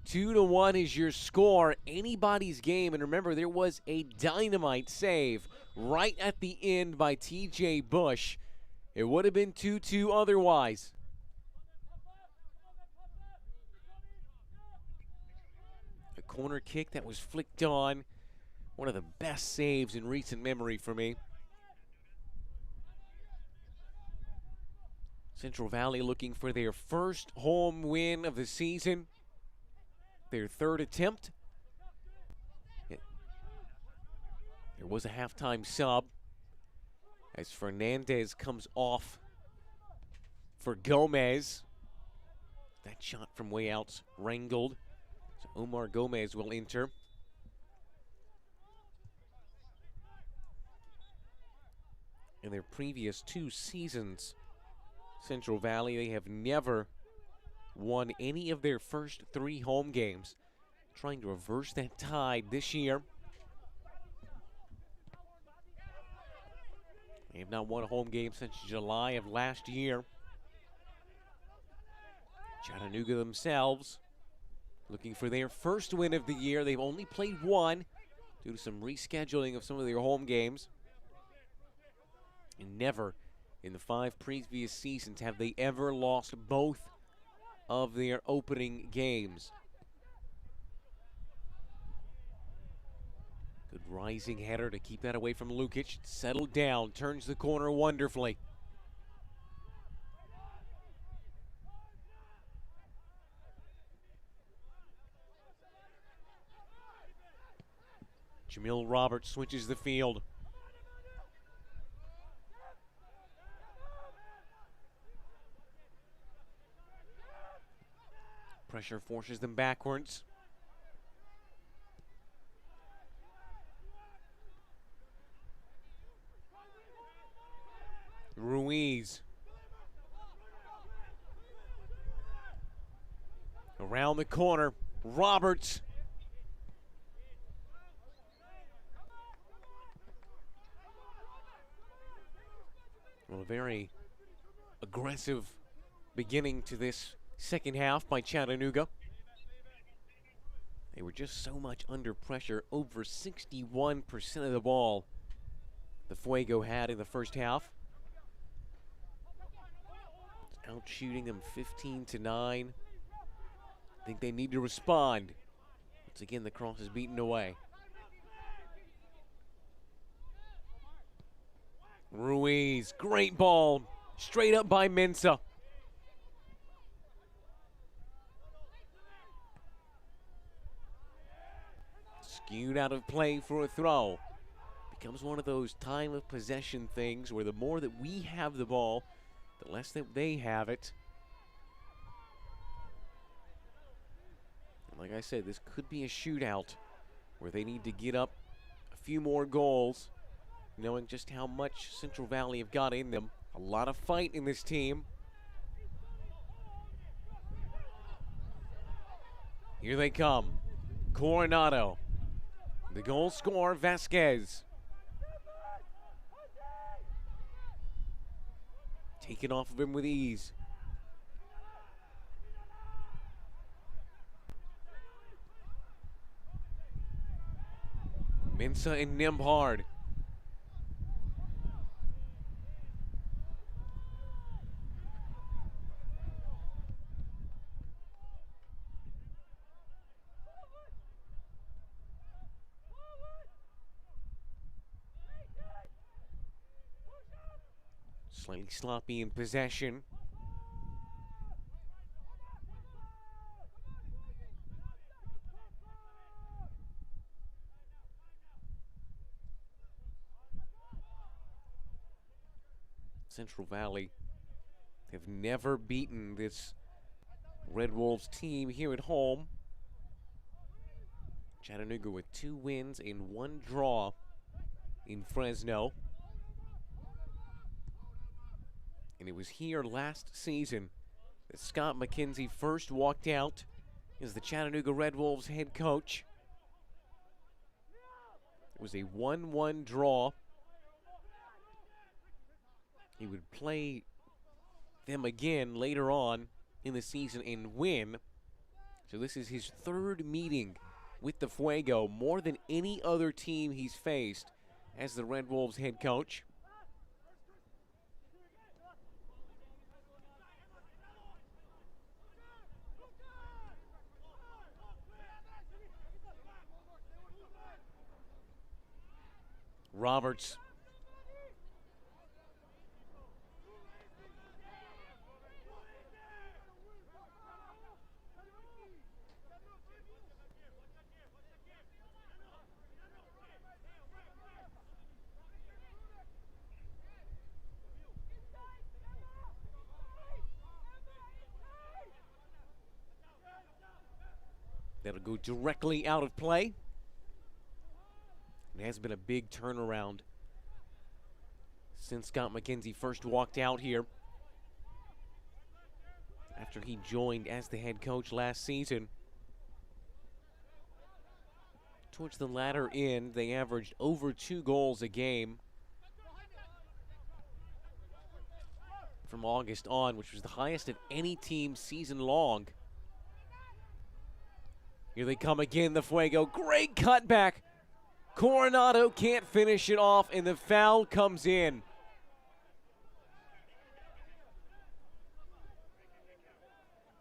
2-1 is your score. Anybody's game. And remember, there was a dynamite save right at the end by TJ Bush. It would have been 2-2 otherwise. A corner kick that was flicked on. One of the best saves in recent memory for me. Central Valley looking for their first home win of the season. Their third attempt. There was a halftime sub as Fernandez comes off for Gomez. That shot from way out's wrangled. So Omar Gomez will enter. In their previous 2 seasons, Central Valley, they have never won any of their first 3 home games. Trying to reverse that tide this year. They have not won a home game since July of last year. Chattanooga themselves looking for their first win of the year. They've only played 1 due to some rescheduling of some of their home games. And never in the 5 previous seasons have they ever lost both of their opening games. Good rising header to keep that away from Lukic. Settled down, turns the corner wonderfully. Jamil Roberts switches the field. Pressure forces them backwards. Ruiz. Around the corner, Roberts. Well, a very aggressive beginning to this second half by Chattanooga. They were just so much under pressure. Over 61% of the ball the Fuego had in the first half. Out shooting them 15-9. I think they need to respond. Once again, the cross is beaten away. Ruiz, great ball. Straight up by Mensah. Skewed out of play for a throw. Becomes one of those time of possession things where the more that we have the ball, the less that they have it. And like I said, this could be a shootout where they need to get up a few more goals, knowing just how much Central Valley have got in them. A lot of fight in this team. Here they come. Coronado. The goal scorer, Vasquez. Taken off of him with ease. Mensah and Nembhard. Slightly sloppy in possession. Central Valley have never beaten this Red Wolves team here at home. Chattanooga with 2 wins and 1 draw in Fresno. And it was here last season that Scott McKenzie first walked out as the Chattanooga Red Wolves head coach. was a 1-1 draw. He would play them again later on in the season and win. So this is his third meeting with the Fuego, more than any other team he's faced as the Red Wolves head coach. Roberts. That'll go directly out of play. It has been a big turnaround since Scott McKenzie first walked out here after he joined as the head coach last season. Towards the latter end, they averaged over 2 goals a game from August on, which was the highest of any team season long. Here they come again, the Fuego. Great cutback. Coronado can't finish it off, and the foul comes in.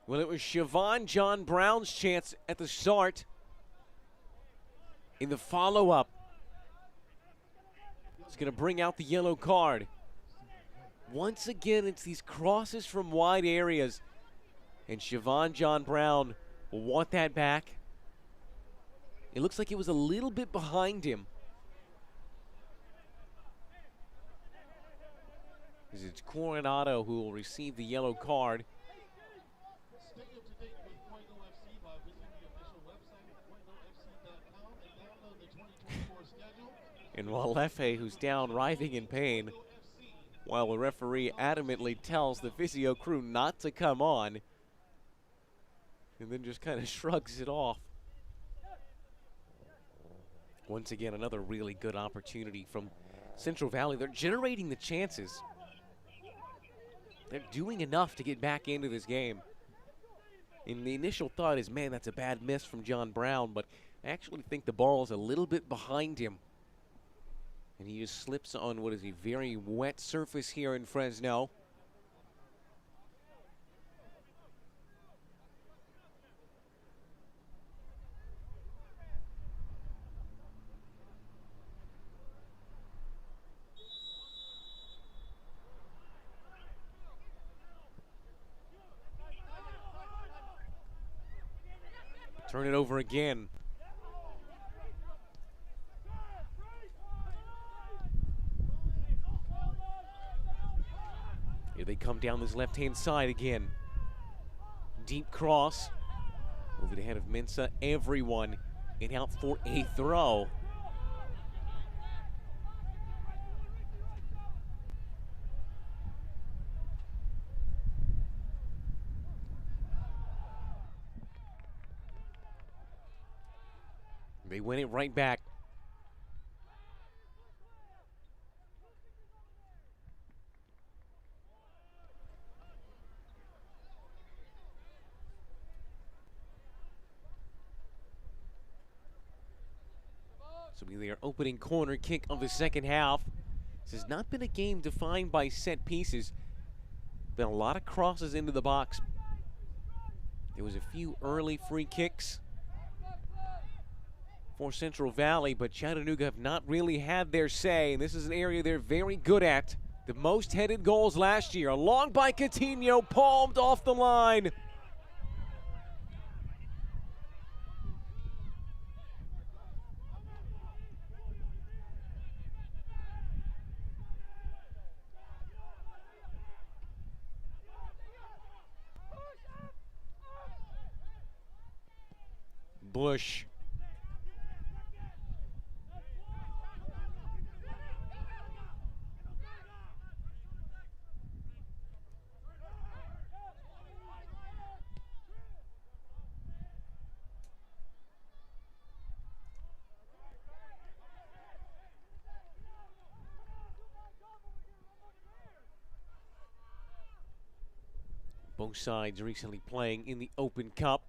Well, it was Siobhan John Brown's chance at the start. In the follow-up, it's going to bring out the yellow card. Once again, it's these crosses from wide areas, and Siobhan John Brown will want that back. It looks like it was a little bit behind him. Because it's Coronado who will receive the yellow card. And Walefe, who's down writhing in pain, while the referee adamantly tells the physio crew not to come on, and then just kind of shrugs it off. Once again, another really good opportunity from Central Valley. They're generating the chances. They're doing enough to get back into this game. And the initial thought is, man, that's a bad miss from John Brown, but I actually think the ball is a little bit behind him. And he just slips on what is a very wet surface here in Fresno. Turn it over again. Here they come down this left-hand side again. Deep cross. Over the head of Mensah. Everyone and out for a throw. They win it right back. So we are opening corner kick of the second half. This has not been a game defined by set pieces. Been a lot of crosses into the box. There was a few early free kicks for Central Valley, but Chattanooga have not really had their say, and this is an area they're very good at. The most headed goals last year, along by Coutinho, palmed off the line. Bush. Both sides recently playing in the Open Cup.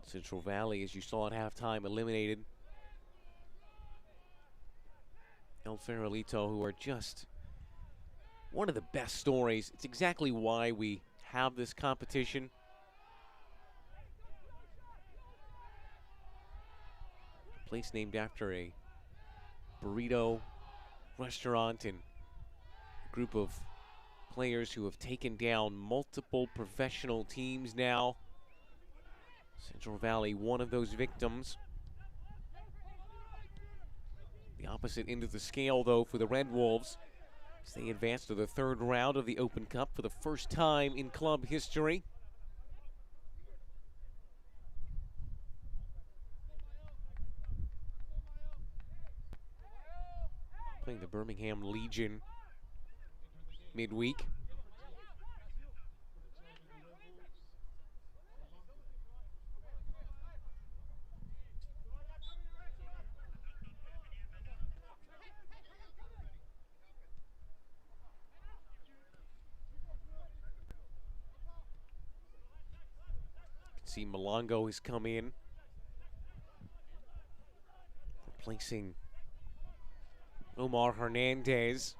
Central Valley, as you saw at halftime, eliminated El Farolito, who are just one of the best stories. It's exactly why we have this competition. A place named after a burrito restaurant and a group of players who have taken down multiple professional teams now. Central Valley, one of those victims. The opposite end of the scale, though, for the Red Wolves, as they advance to the third round of the Open Cup for the first time in club history. Playing the Birmingham Legion midweek. See, Malongo has come in, replacing Omar Hernandez.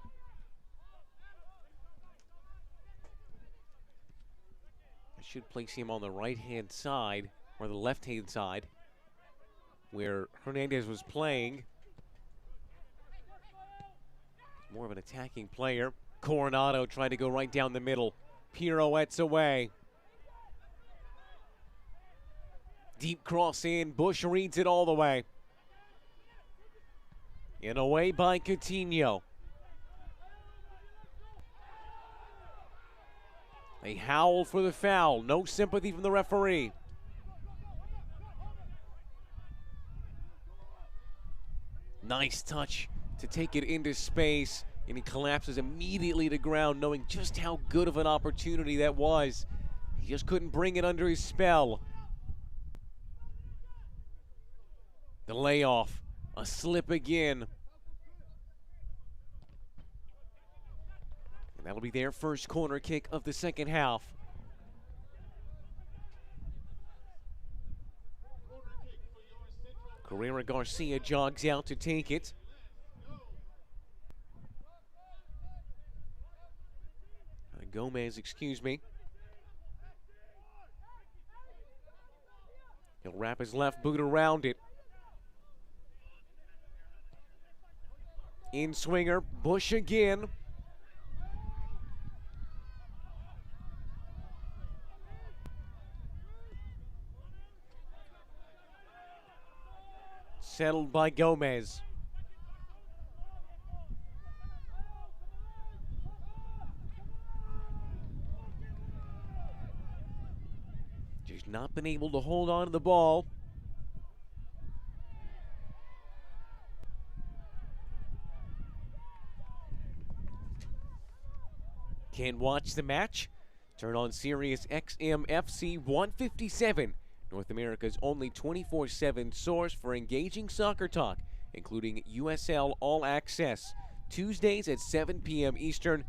I should place him on the right-hand side, or the left-hand side, where Hernandez was playing. More of an attacking player. Coronado tried to go right down the middle. Pirouettes away. Deep cross in. Bush reads it all the way. And away by Coutinho. A howl for the foul. No sympathy from the referee. Nice touch to take it into space. And he collapses immediately to ground, knowing just how good of an opportunity that was. He just couldn't bring it under his spell. The layoff, a slip again. And that'll be their first corner kick of the second half. Carrera Garcia jogs out to take it. Gomez, excuse me. He'll wrap his left boot around it. In swinger, Bush again. Settled by Gomez. Just not been able to hold on to the ball. Can watch the match? Turn on Sirius XM FC 157, North America's only 24/7 source for engaging soccer talk, including USL All Access, Tuesdays at 7 p.m. Eastern,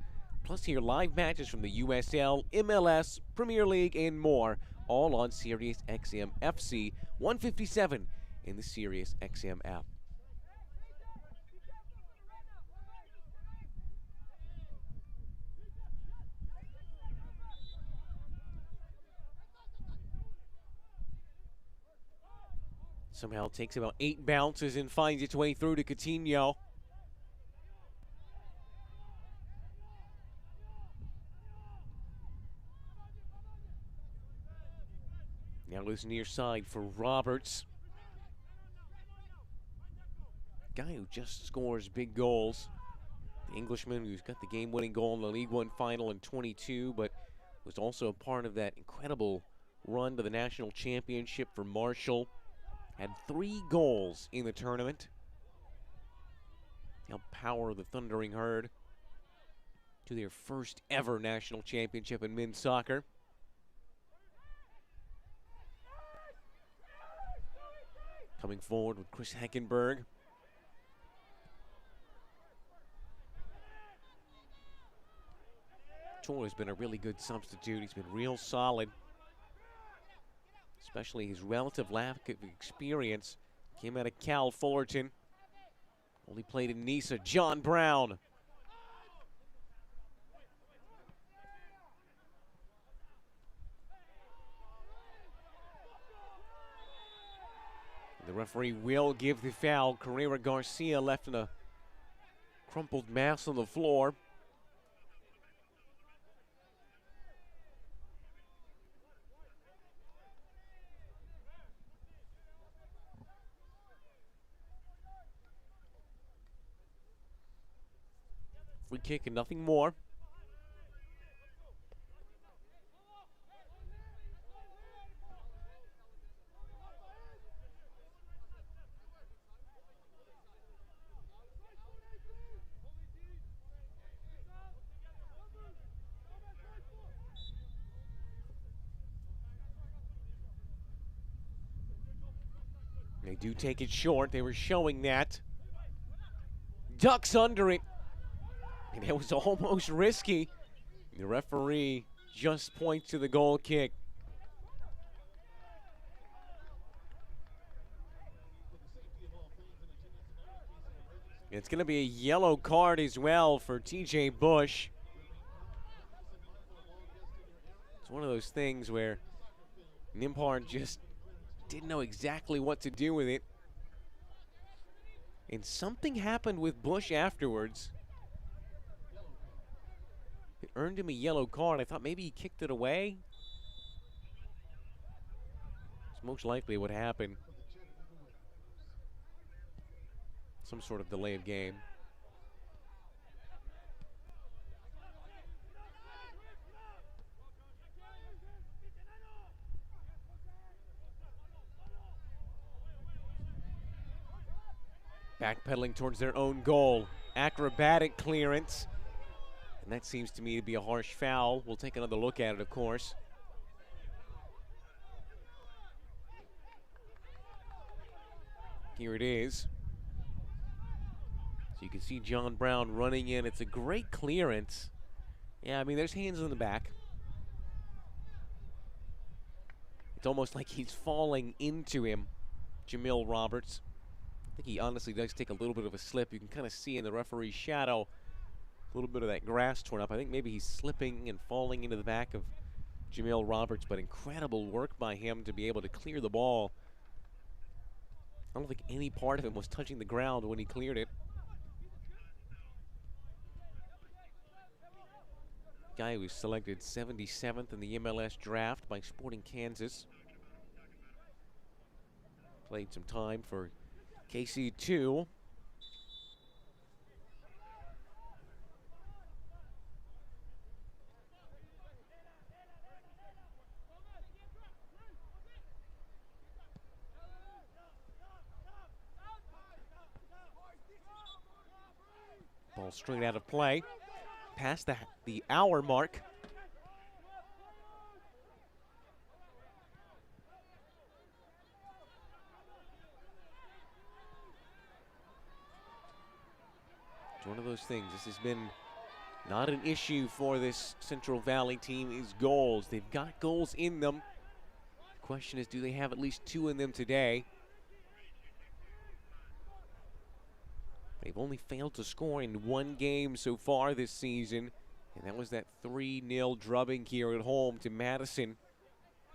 plus hear live matches from the USL, MLS, Premier League, and more, all on Sirius XM FC 157 in the Sirius XM app. Somehow takes about 8 bounces and finds its way through to Coutinho. Now loose near side for Roberts. Guy who just scores big goals. The Englishman who's got the game-winning goal in the League One final in 22, but was also a part of that incredible run to the National Championship for Marshall. Had 3 goals in the tournament. Helped power the Thundering Herd to their first ever national championship in men's soccer. Coming forward with Chris Heckenberg. tour has been a really good substitute. He's been real solid, especially his relative lack of experience. Came out of Cal Fullerton. Only played in Nisa. John Brown. The referee will give the foul. Carrera Garcia left in a crumpled mass on the floor. Free kick and nothing more. They do take it short. They were showing that. Ducks under it. And it was almost risky. The referee just points to the goal kick. It's going to be a yellow card as well for TJ Bush. It's one of those things where Nimbhard just didn't know exactly what to do with it. And something happened with Bush afterwards. It earned him a yellow card. I thought maybe he kicked it away. It's most likely what happened. Some sort of delay of game. Backpedaling towards their own goal. Acrobatic clearance. And that seems to me to be a harsh foul. We'll take another look at it, of course. Here it is. So you can see John Brown running in. It's a great clearance. Yeah, I mean, there's hands in the back. It's almost like he's falling into him, Jamil Roberts. I think he honestly does take a little bit of a slip. You can kind of see in the referee's shadow a little bit of that grass torn up. I think maybe he's slipping and falling into the back of Jamil Roberts, but incredible work by him to be able to clear the ball. I don't think any part of him was touching the ground when he cleared it. Guy who was selected 77th in the MLS draft by Sporting Kansas. Played some time for KC2. Ball straight out of play. Past the hour mark. It's one of those things. This has been not an issue for this Central Valley team is goals. They've got goals in them. The question is, do they have at least 2 in them today? They've only failed to score in 1 game so far this season, and that was that 3-0 drubbing here at home to Madison.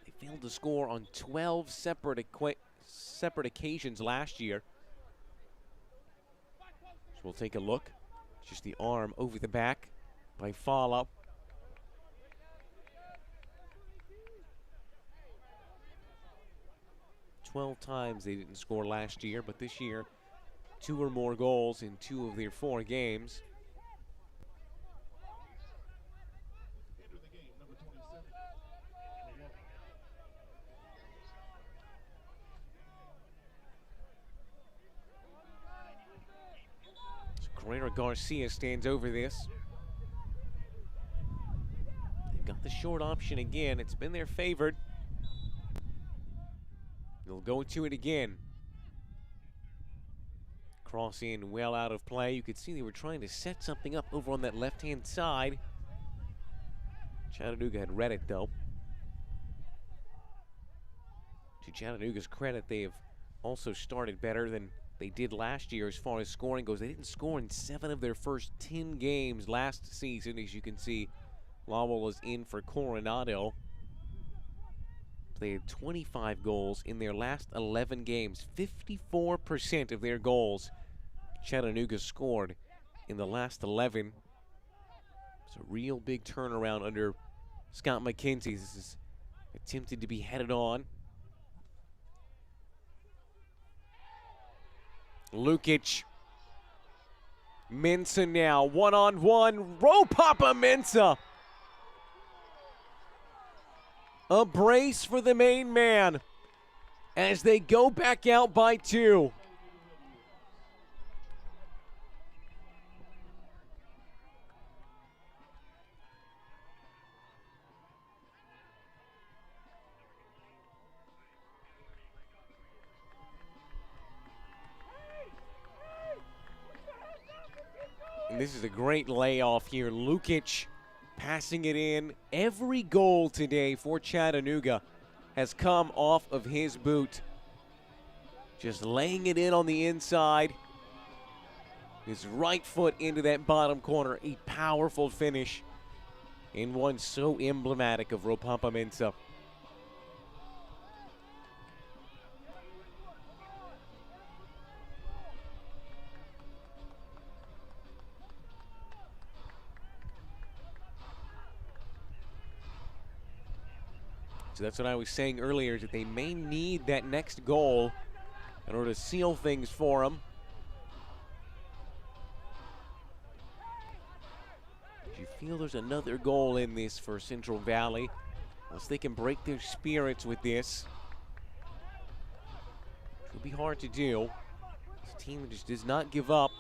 They failed to score on 12 separate occasions last year. So we'll take a look. Just the arm over the back by Fala. "12 times they didn't score last year, but this year 2 or more goals in 2 of their 4 games. So Carrera Garcia stands over this. They've got the short option again. It's been their favorite. They'll go to it again. Cross in well out of play. You could see they were trying to set something up over on that left-hand side. Chattanooga had read it, though. To Chattanooga's credit, they have also started better than they did last year as far as scoring goes. They didn't score in 7 of their first 10 games last season. As you can see, Lowell is in for Coronado. They had 25 goals in their last 11 games. 54% of their goals Chattanooga scored in the last 11. It's a real big turnaround under Scott McKenzie. This is attempted to be headed on. Lukic. Mensah now, one-on-one. Ropapa Mensah. A brace for the main man as they go back out by 2. And this is a great layoff here. Lukic passing it in. Every goal today for Chattanooga has come off of his boot. Just laying it in on the inside. His right foot into that bottom corner. A powerful finish. And one so emblematic of Ropapa Mensah. So that's what I was saying earlier, is that they may need that next goal in order to seal things for them. Do you feel there's another goal in this for Central Valley? Unless they can break their spirits with this. It will be hard to do. This team just does not give up.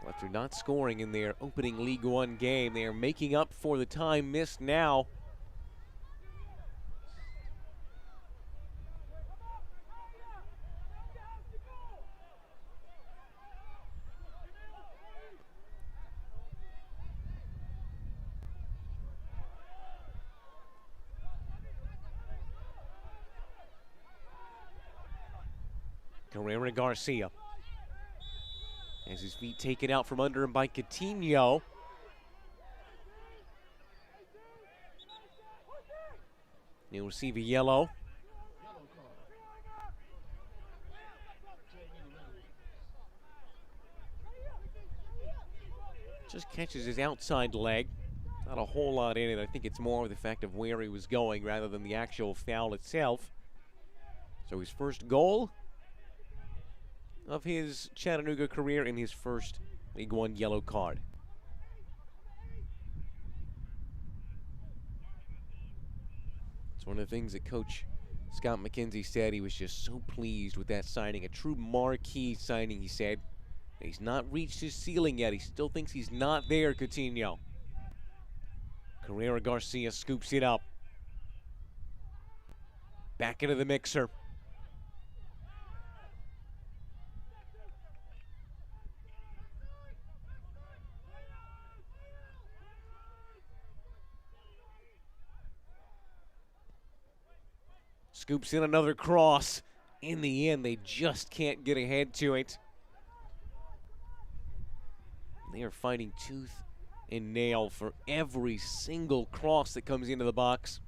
After not scoring in their opening League One game, they are making up for the time missed now. Carrera Garcia. As his feet taken out from under him by Coutinho. He'll receive a yellow. Just catches his outside leg. Not a whole lot in it. I think it's more of the fact of where he was going rather than the actual foul itself. So his first goal of his Chattanooga career in his first League One yellow card. It's one of the things that Coach Scott McKenzie said. He was just so pleased with that signing. A true marquee signing, he said. He's not reached his ceiling yet. He still thinks he's not there, Coutinho. Carrera Garcia scoops it up. Back into the mixer. Scoops in another cross. In the end, they just can't get ahead to it. They are fighting tooth and nail for every single cross that comes into the box.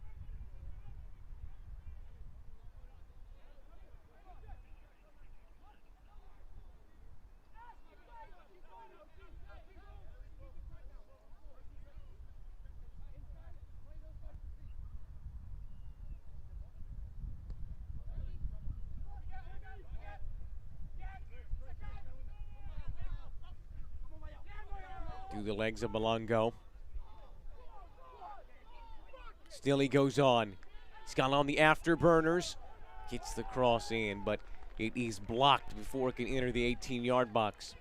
Through the legs of Malongo. Still he goes on. He's got on the afterburners. Gets the cross in, but it is blocked before it can enter the 18-yard box.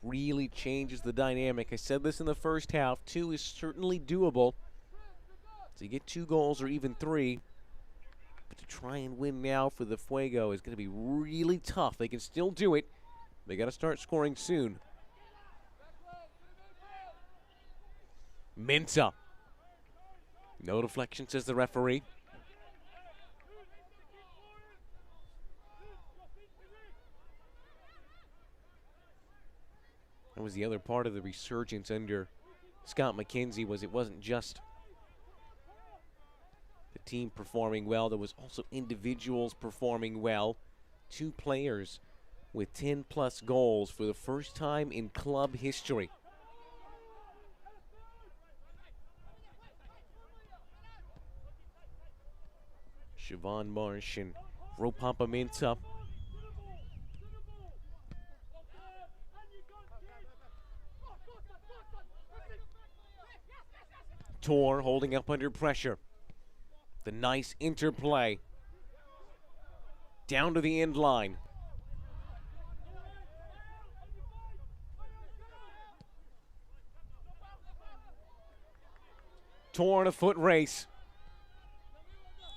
really changes the dynamic. I said this in the first half. 2 is certainly doable. To get 2 goals or even 3. But to try and win now for the Fuego is going to be really tough. They can still do it. They got to start scoring soon. Mensah. No deflection, says the referee. That was the other part of the resurgence under Scott McKenzie, was it wasn't just the team performing well, there was also individuals performing well. 2 players with 10-plus goals for the first time in club history. Siobhan Marsh and Ropapa Mensah. Tor holding up under pressure. The nice interplay. Down to the end line. Tor in a foot race.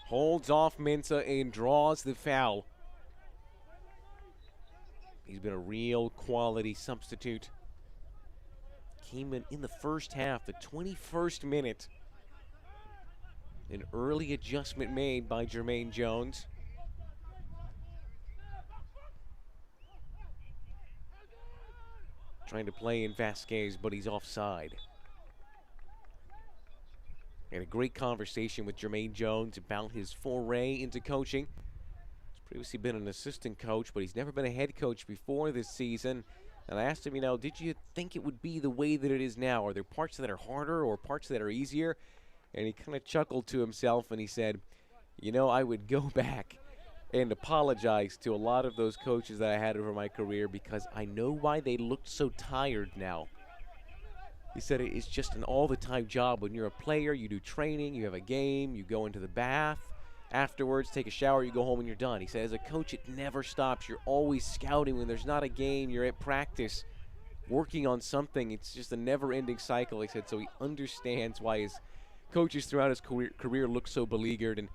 Holds off Mensah and draws the foul. He's been a real quality substitute. Came in the first half, the 21st minute. An early adjustment made by Jermaine Jones. Trying to play in Vasquez, but he's offside. Had a great conversation with Jermaine Jones about his foray into coaching. He's previously been an assistant coach, but he's never been a head coach before this season. And I asked him, did you think it would be the way that it is now? Are there parts that are harder or parts that are easier? And he kind of chuckled to himself and he said, I would go back and apologize to a lot of those coaches that I had over my career because I know why they looked so tired now. He said it's just an all-the-time job. When you're a player, you do training, you have a game, you go into the bath, afterwards take a shower, you go home and you're done. He said as a coach, it never stops. You're always scouting. When there's not a game, you're at practice working on something. It's just a never-ending cycle, he said, so he understands why his coaches throughout his career look so beleaguered. And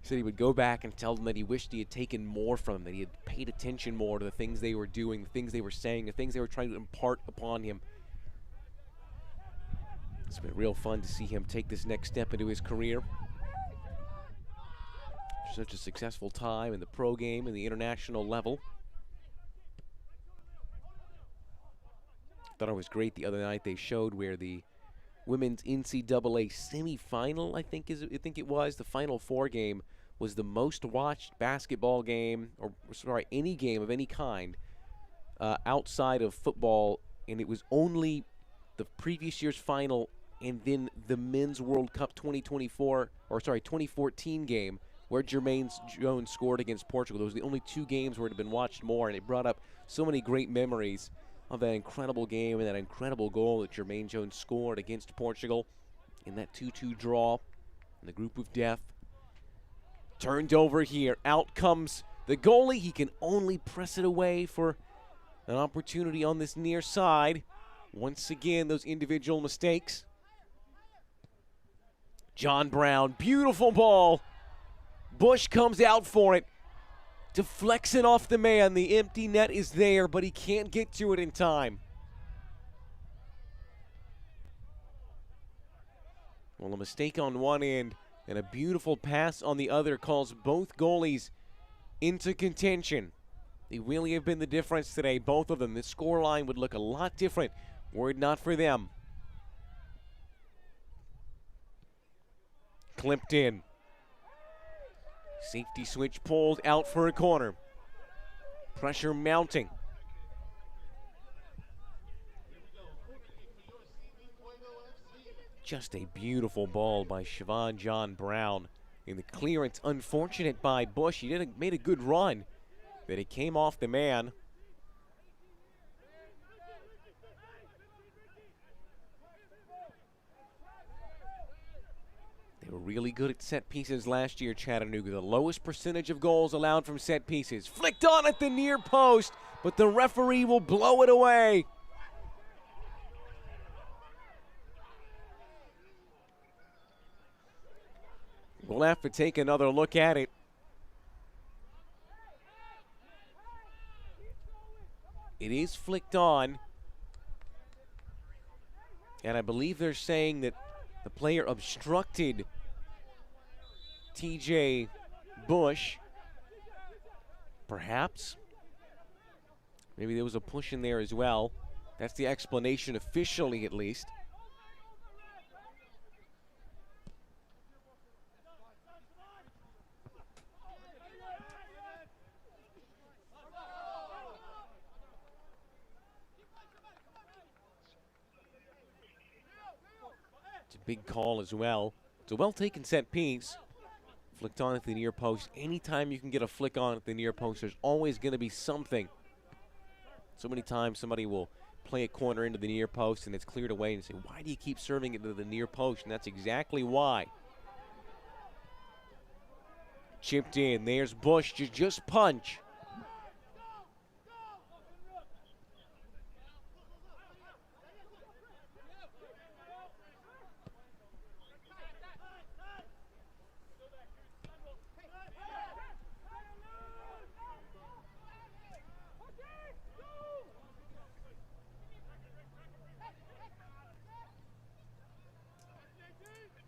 he said he would go back and tell them that he wished he had taken more from them, that he had paid attention more to the things they were doing, the things they were saying, the things they were trying to impart upon him. It's been real fun to see him take this next step into his career. Such a successful time in the pro game and the international level. Thought it was great the other night they showed where the women's NCAA semifinal, I think it was, the Final Four game was the most watched basketball game, or sorry, any game of any kind outside of football, and it was only the previous year's final and then the Men's World Cup 2014 game where Jermaine Jones scored against Portugal. Those were the only 2 games where it had been watched more, and it brought up so many great memories of that incredible game and that incredible goal that Jermaine Jones scored against Portugal in that 2-2 draw in the group of death. Turned over here. Out comes the goalie. He can only press it away for an opportunity on this near side. Once again, those individual mistakes. John Brown, beautiful ball. Bush comes out for it. Deflects it off the man. The empty net is there, but he can't get to it in time. Well, a mistake on one end and a beautiful pass on the other calls both goalies into contention. They really have been the difference today, both of them. The scoreline would look a lot different were it not for them. Clipped in. Safety switch pulled out for a corner. Pressure mounting. Just a beautiful ball by Siobhan John Brown. In the clearance, unfortunate by Bush. He made a good run, but it came off the man. They were really good at set pieces last year, Chattanooga. The lowest percentage of goals allowed from set pieces. Flicked on at the near post, but the referee will blow it away. We'll have to take another look at it. It is flicked on. And I believe they're saying that the player obstructed TJ Bush. Perhaps. Maybe there was a push in there as well. That's the explanation officially, at least. It's a big call as well. It's a well-taken set piece. Flicked on at the near post. Anytime you can get a flick on at the near post, there's always going to be something. So many times somebody will play a corner into the near post and it's cleared away and say, why do you keep serving it to the near post? And that's exactly why. Chipped in. There's Bush to just punch.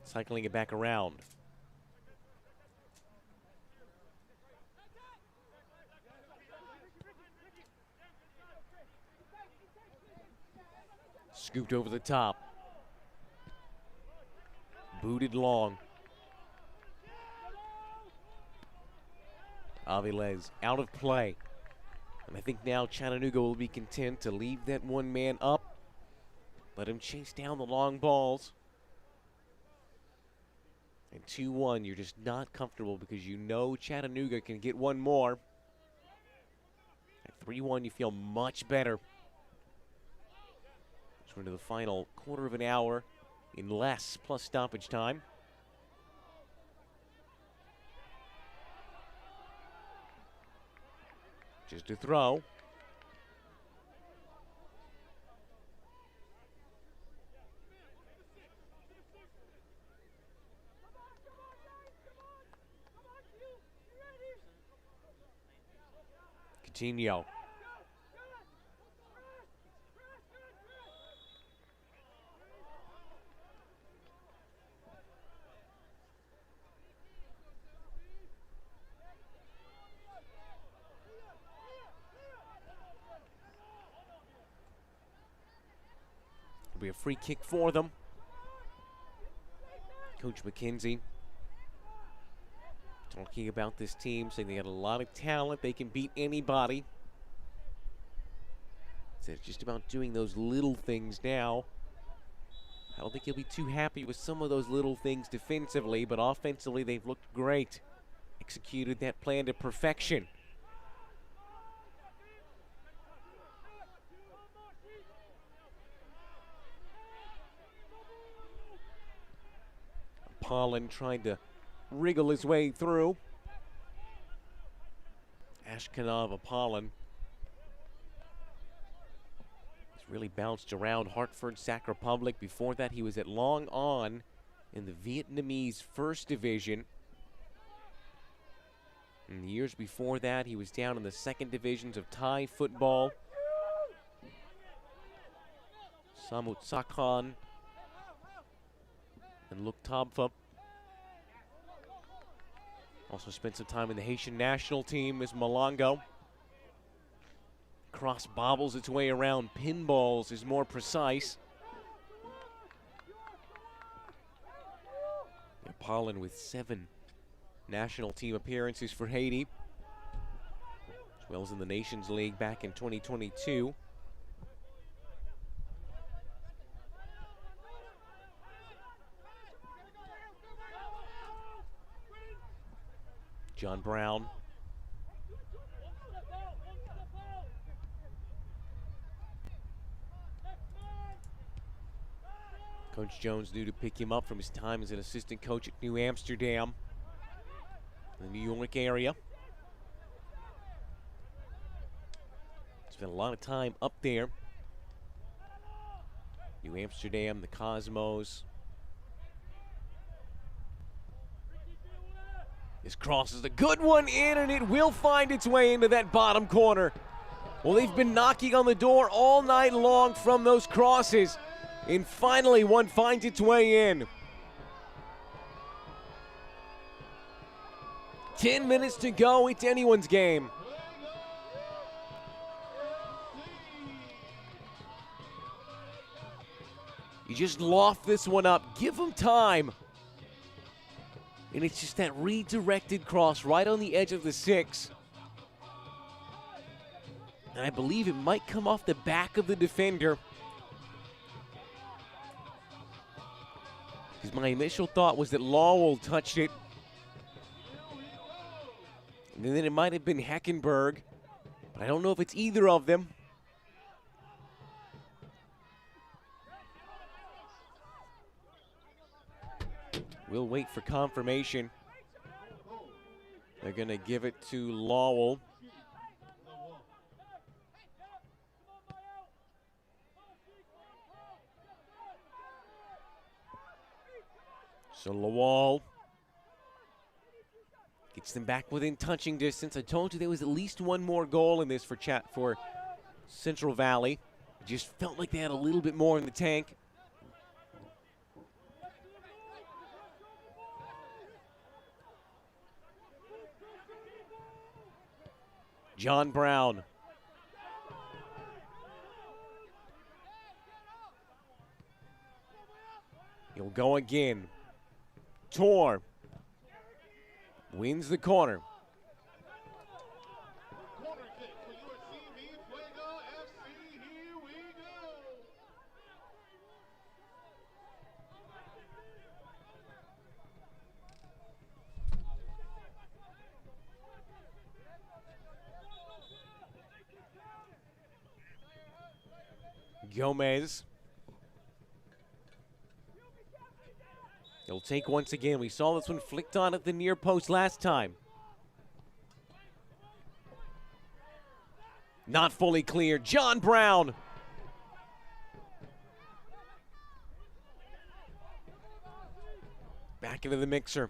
Cycling it back around. Scooped over the top. Booted long. Aviles out of play. And I think now Chattanooga will be content to leave that one man up. Let him chase down the long balls. And 2-1, you're just not comfortable because you know Chattanooga can get one more. At 3-1, you feel much better. So we're into the final quarter of an hour in less plus stoppage time. Just a throw. Coutinho. It'll be a free kick for them. Coach McKenzie talking about this team, saying they got a lot of talent. They can beat anybody. So it's just about doing those little things now. I don't think he'll be too happy with some of those little things defensively, but offensively they've looked great. Executed that plan to perfection. Pollen trying to wriggle his way through. Ashkanov Apollon. He's really bounced around Hartford, Sac Republic. Before that, he was at Long On in the Vietnamese First Division. In the years before that, he was down in the second divisions of Thai football. Samut Sakhon and Luk Tabphup. Also spent some time in the Haitian national team as Malongo. Cross bobbles its way around. Pinballs is more precise. Pollen with 7 national team appearances for Haiti, as well as in the Nations League back in 2022. John Brown. Coach Jones knew to pick him up from his time as an assistant coach at New Amsterdam in the New York area. Spent a lot of time up there. New Amsterdam, the Cosmos. This cross is a good one in, and it will find its way into that bottom corner. Well, they've been knocking on the door all night long from those crosses, and finally one finds its way in. 10 minutes to go. It's anyone's game. You just loft this one up. Give them time. And it's just that redirected cross right on the edge of the 6. And I believe it might come off the back of the defender. Because my initial thought was that Lowell touched it. And then it might have been Heckenberg. But I don't know if it's either of them. We'll wait for confirmation. They're going to give it to Lowell. So Lowell gets them back within touching distance. I told you there was at least one more goal in this for Central Valley. It just felt like they had a little bit more in the tank. John Brown. He'll go again. Tor wins the corner. Gomez. He'll take once again. We saw this one flicked on at the near post last time. Not fully clear. John Brown. Back into the mixer.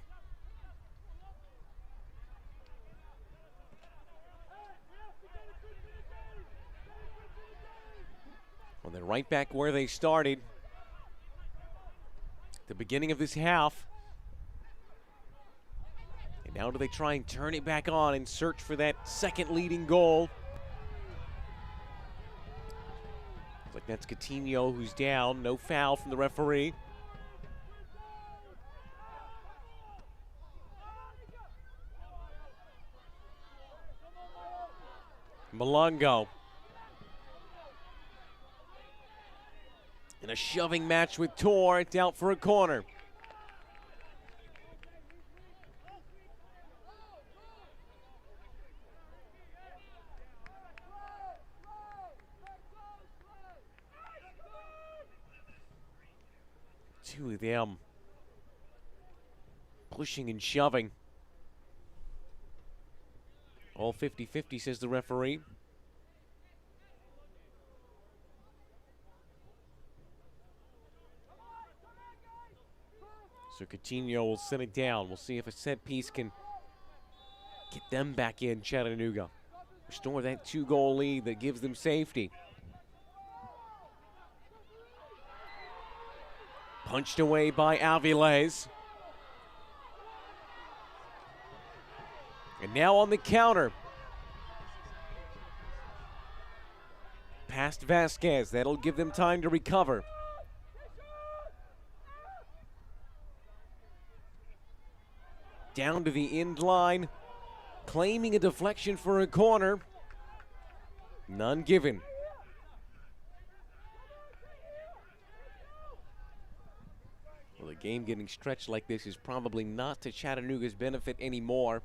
Well, they're right back where they started. The beginning of this half. And now do they try and turn it back on and search for that second leading goal? Looks like that's Coutinho who's down. No foul from the referee. Malongo. In a shoving match with Tor, it's out for a corner. Two of them pushing and shoving. All 50-50, says the referee. So Coutinho will send it down. We'll see if a set piece can get them back in Chattanooga. Restore that 2-goal lead that gives them safety. Punched away by Aviles. And now on the counter. Past Vasquez. That'll give them time to recover. Down to the end line, claiming a deflection for a corner. None given. Well, the game getting stretched like this is probably not to Chattanooga's benefit anymore.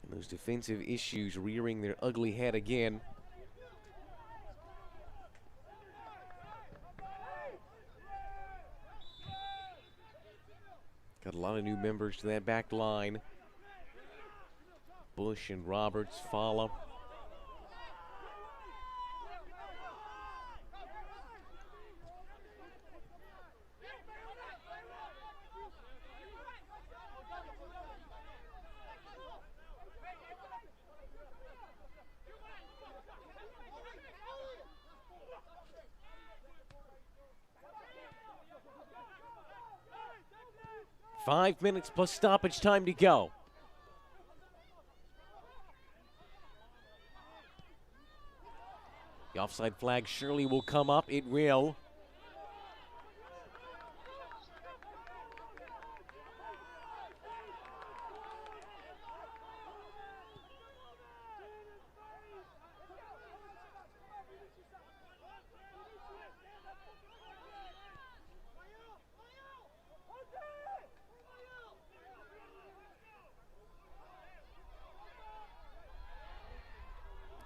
And those defensive issues rearing their ugly head again. Got a lot of new members to that back line. Bush and Roberts follow. 5 minutes plus stoppage time to go. The offside flag surely will come up. It will.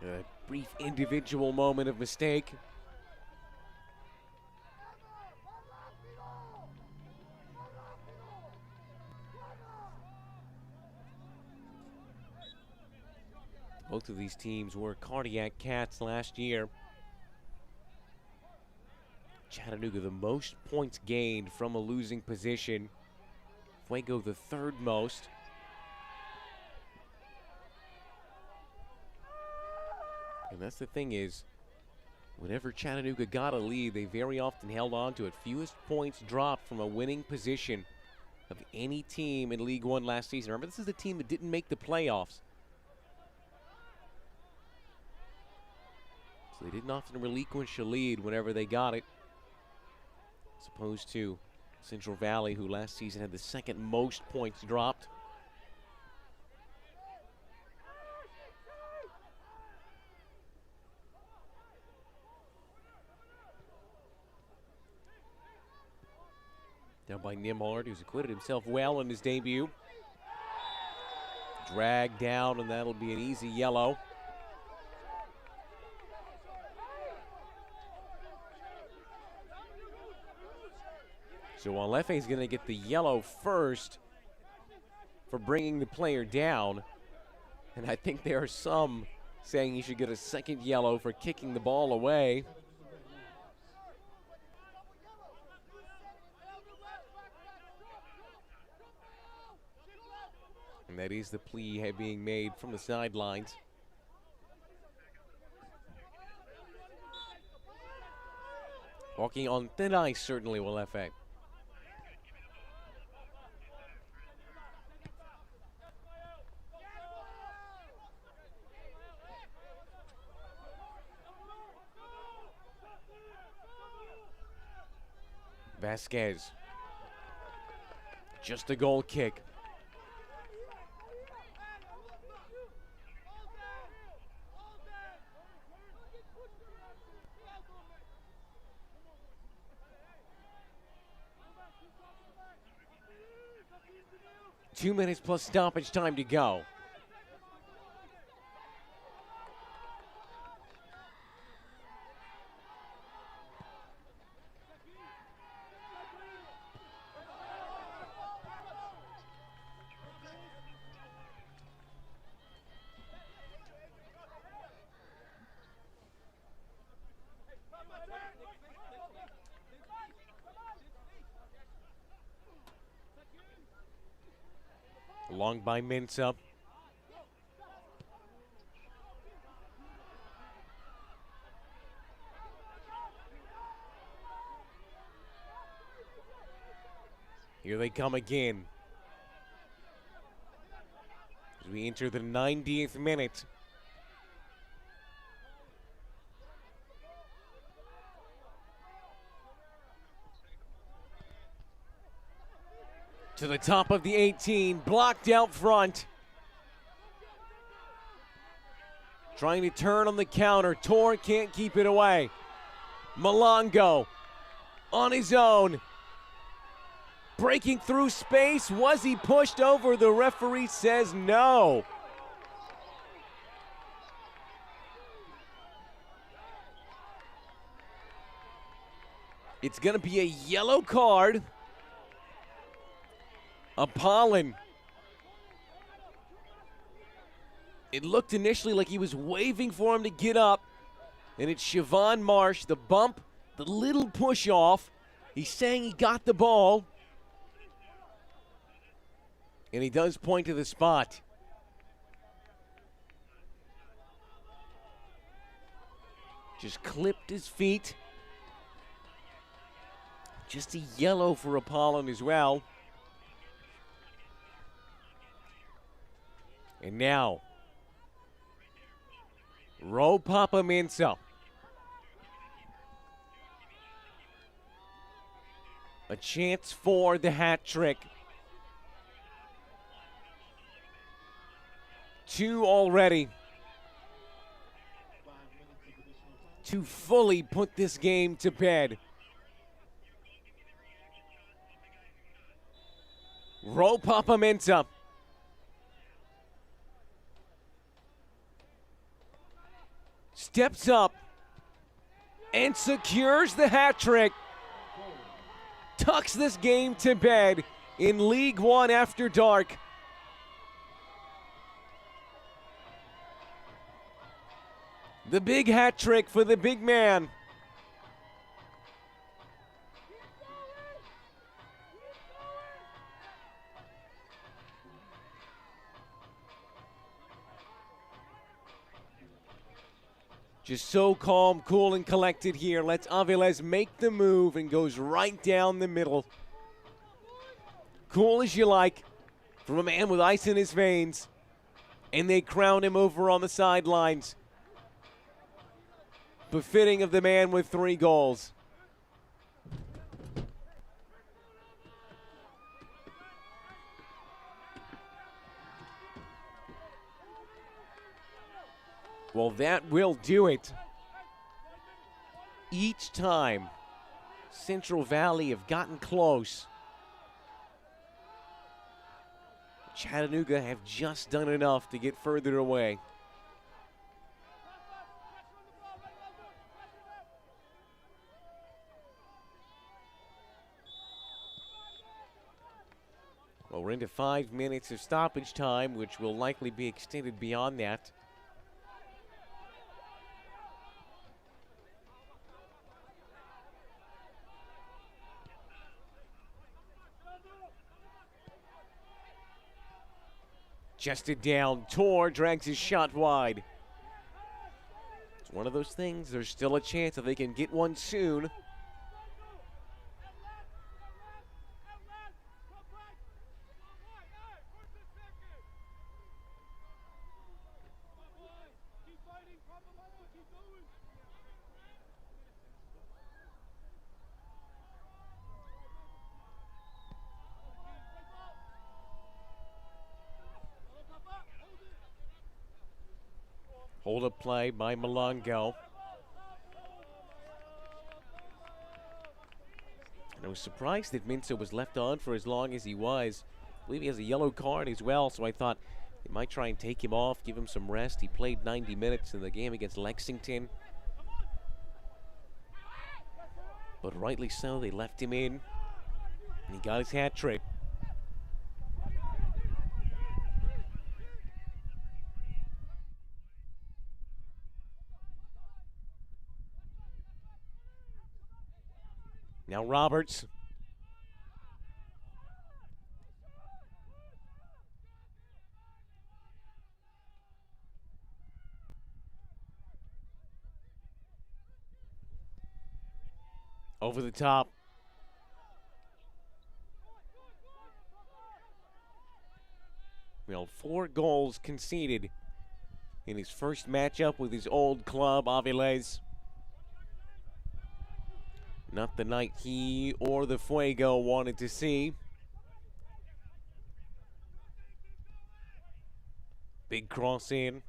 A brief individual moment of mistake. Both of these teams were cardiac cats last year. Chattanooga the most points gained from a losing position. Fuego the third most. And that's the thing is, whenever Chattanooga got a lead, they very often held on to it. Fewest points dropped from a winning position of any team in League One last season. Remember, this is the team that didn't make the playoffs. So they didn't often relinquish a lead whenever they got it, as opposed to Central Valley, who last season had the second most points dropped. Down by Nimhard, who's acquitted himself well in his debut. Dragged down, and that'll be an easy yellow. So while Lefe is going to get the yellow first for bringing the player down, and I think there are some saying he should get a second yellow for kicking the ball away. And that is the plea being made from the sidelines. Walking on thin ice, certainly, will Lefe. Vasquez. Just a goal kick. Two minutes plus stoppage time to go. Long by Mensah. Here they come again. As we enter the 90th minute. To the top of the 18, blocked out front. Trying to turn on the counter. Tor can't keep it away. Malongo on his own. Breaking through space. Was he pushed over? The referee says no. It's going to be a yellow card. Apollon. It looked initially like he was waving for him to get up. And it's Siobhan Marsh, the bump, the little push off. He's saying he got the ball. And he does point to the spot. Just clipped his feet. Just a yellow for Apollon as well. And now, Papa Minsa. A chance for the hat trick. 2 already to fully put this game to bed. Papa Minsa. Steps up and secures the hat trick. Tucks this game to bed in League One after dark. The big hat trick for the big man. Just so calm, cool, and collected here. Lets Aviles make the move and goes right down the middle. Cool as you like from a man with ice in his veins. And they crown him over on the sidelines. Befitting of the man with 3 goals. Well, that will do it. Each time Central Valley have gotten close, Chattanooga have just done enough to get further away. Well, we're into 5 minutes of stoppage time, which will likely be extended beyond that. Chested down, Tor drags his shot wide. It's one of those things, there's still a chance that they can get one soon. Hold up play by Malongo. And I was surprised that Minsa was left on for as long as he was. I believe he has a yellow card as well, so I thought they might try and take him off, give him some rest. He played 90 minutes in the game against Lexington. But rightly so, they left him in. And he got his hat trick. Now Roberts. Over the top. Well, 4 goals conceded in his first matchup with his old club, Aviles. Not the night he or the Fuego wanted to see. Big cross in.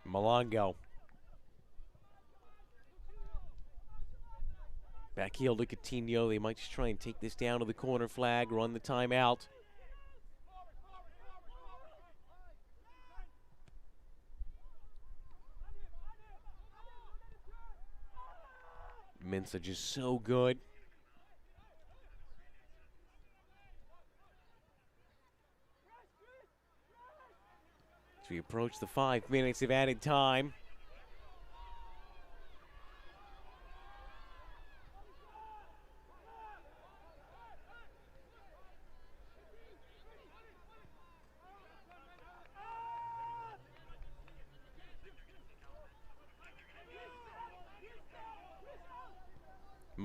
Malongo. Back heel to Coutinho. They might just try and take this down to the corner flag, run the timeout. Minsa just so good. As we approach the 5 minutes of added time.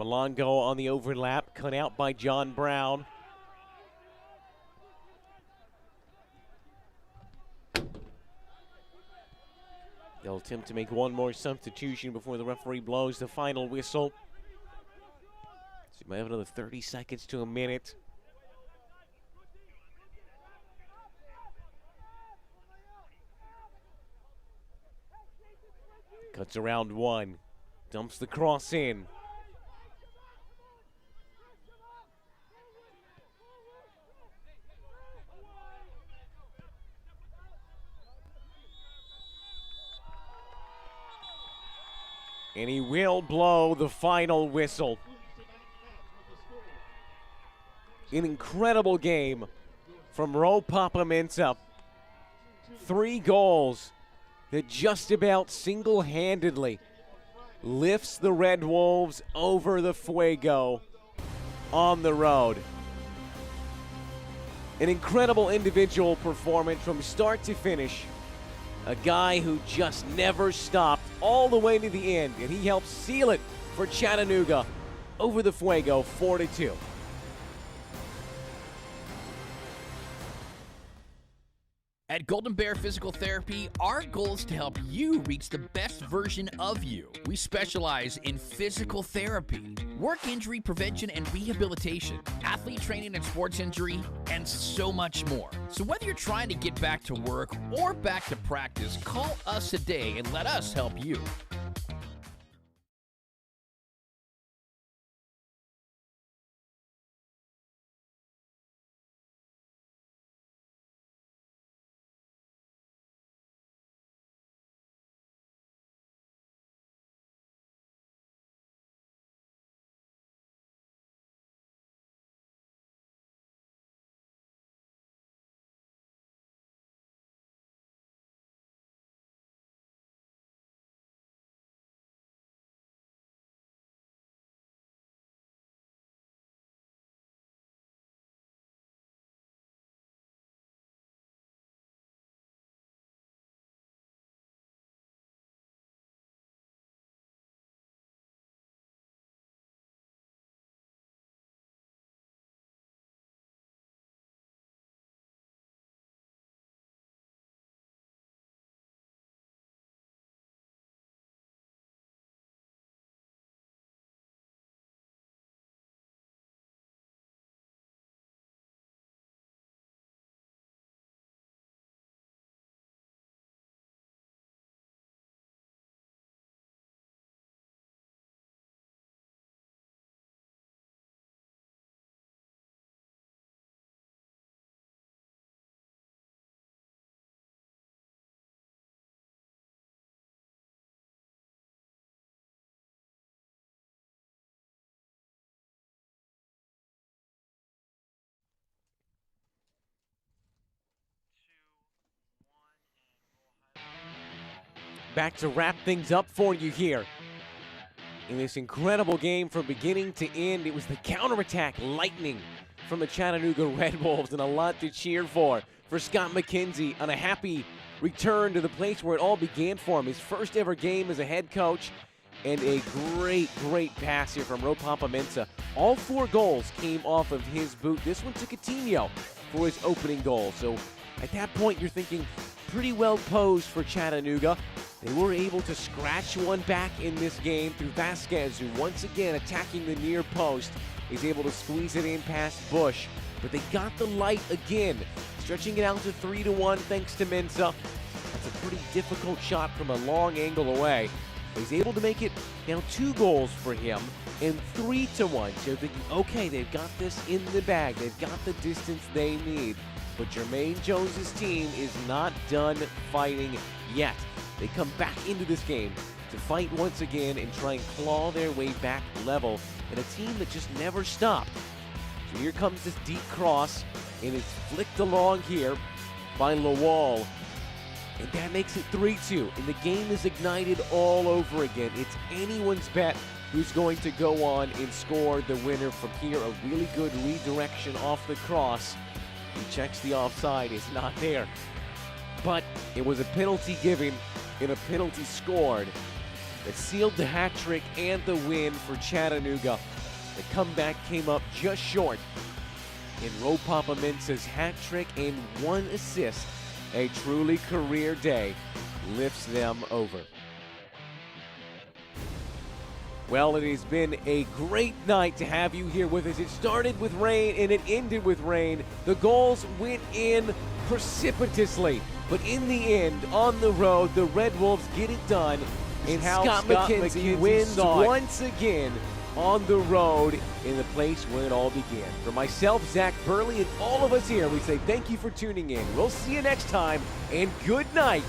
Malongo on the overlap, cut out by John Brown. They'll attempt to make one more substitution before the referee blows the final whistle. So you might have another 30 seconds to a minute. Cuts around one, dumps the cross in. And he will blow the final whistle. An incredible game from Ropapa Mensah. 3 goals that just about single-handedly lifts the Red Wolves over the Fuego on the road. An incredible individual performance from start to finish. A guy who just never stopped all the way to the end, and he helped seal it for Chattanooga over the Fuego 4-2. At Golden Bear Physical Therapy, our goal is to help you reach the best version of you. We specialize in physical therapy, work injury prevention and rehabilitation, athlete training and sports injury, and so much more. So whether you're trying to get back to work or back to practice, call us today and let us help you. Back to wrap things up for you here. In this incredible game from beginning to end, it was the counterattack lightning from the Chattanooga Red Wolves, and a lot to cheer for Scott McKenzie on a happy return to the place where it all began for him. His first ever game as a head coach, and a great pass here from Ropapa Mensah. All 4 goals came off of his boot. This one to Coutinho for his opening goal. So at that point, you're thinking pretty well posed for Chattanooga. They were able to scratch one back in this game through Vasquez, who once again attacking the near post is able to squeeze it in past Bush. But they got the light again, stretching it out to 3-1 thanks to Mensah. That's a pretty difficult shot from a long angle away. But he's able to make it now 2 goals for him and 3-1. So you're thinking, okay, they've got this in the bag. They've got the distance they need. But Jermaine Jones's team is not done fighting yet. They come back into this game to fight once again and try and claw their way back level in a team that just never stopped. So here comes this deep cross, and it's flicked along here by Lawal. And that makes it 3-2, and the game is ignited all over again. It's anyone's bet who's going to go on and score the winner from here. A really good redirection off the cross. He checks the offside, it's not there. But it was a penalty given and a penalty scored that sealed the hat trick and the win for Chattanooga The comeback came up just short in Ropapa Mensah's hat trick and 1 assist. A truly career day lifts them over. Well, it has been a great night to have you here with us. It started with rain and it ended with rain. The goals went in precipitously, but in the end, on the road, the Red Wolves get it done. And Scott McKenzie wins once again on the road in the place where it all began. For myself, Zach Burley, and all of us here, we say thank you for tuning in. We'll see you next time, and good night.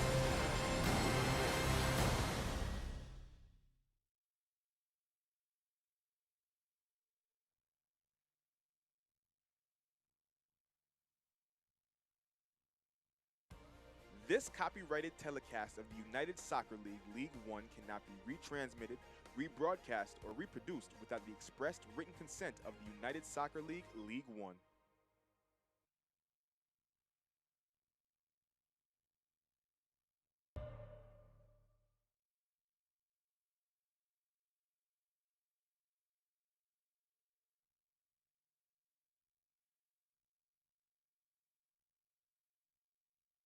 This copyrighted telecast of the United Soccer League League One cannot be retransmitted, rebroadcast, or reproduced without the expressed written consent of the United Soccer League League One.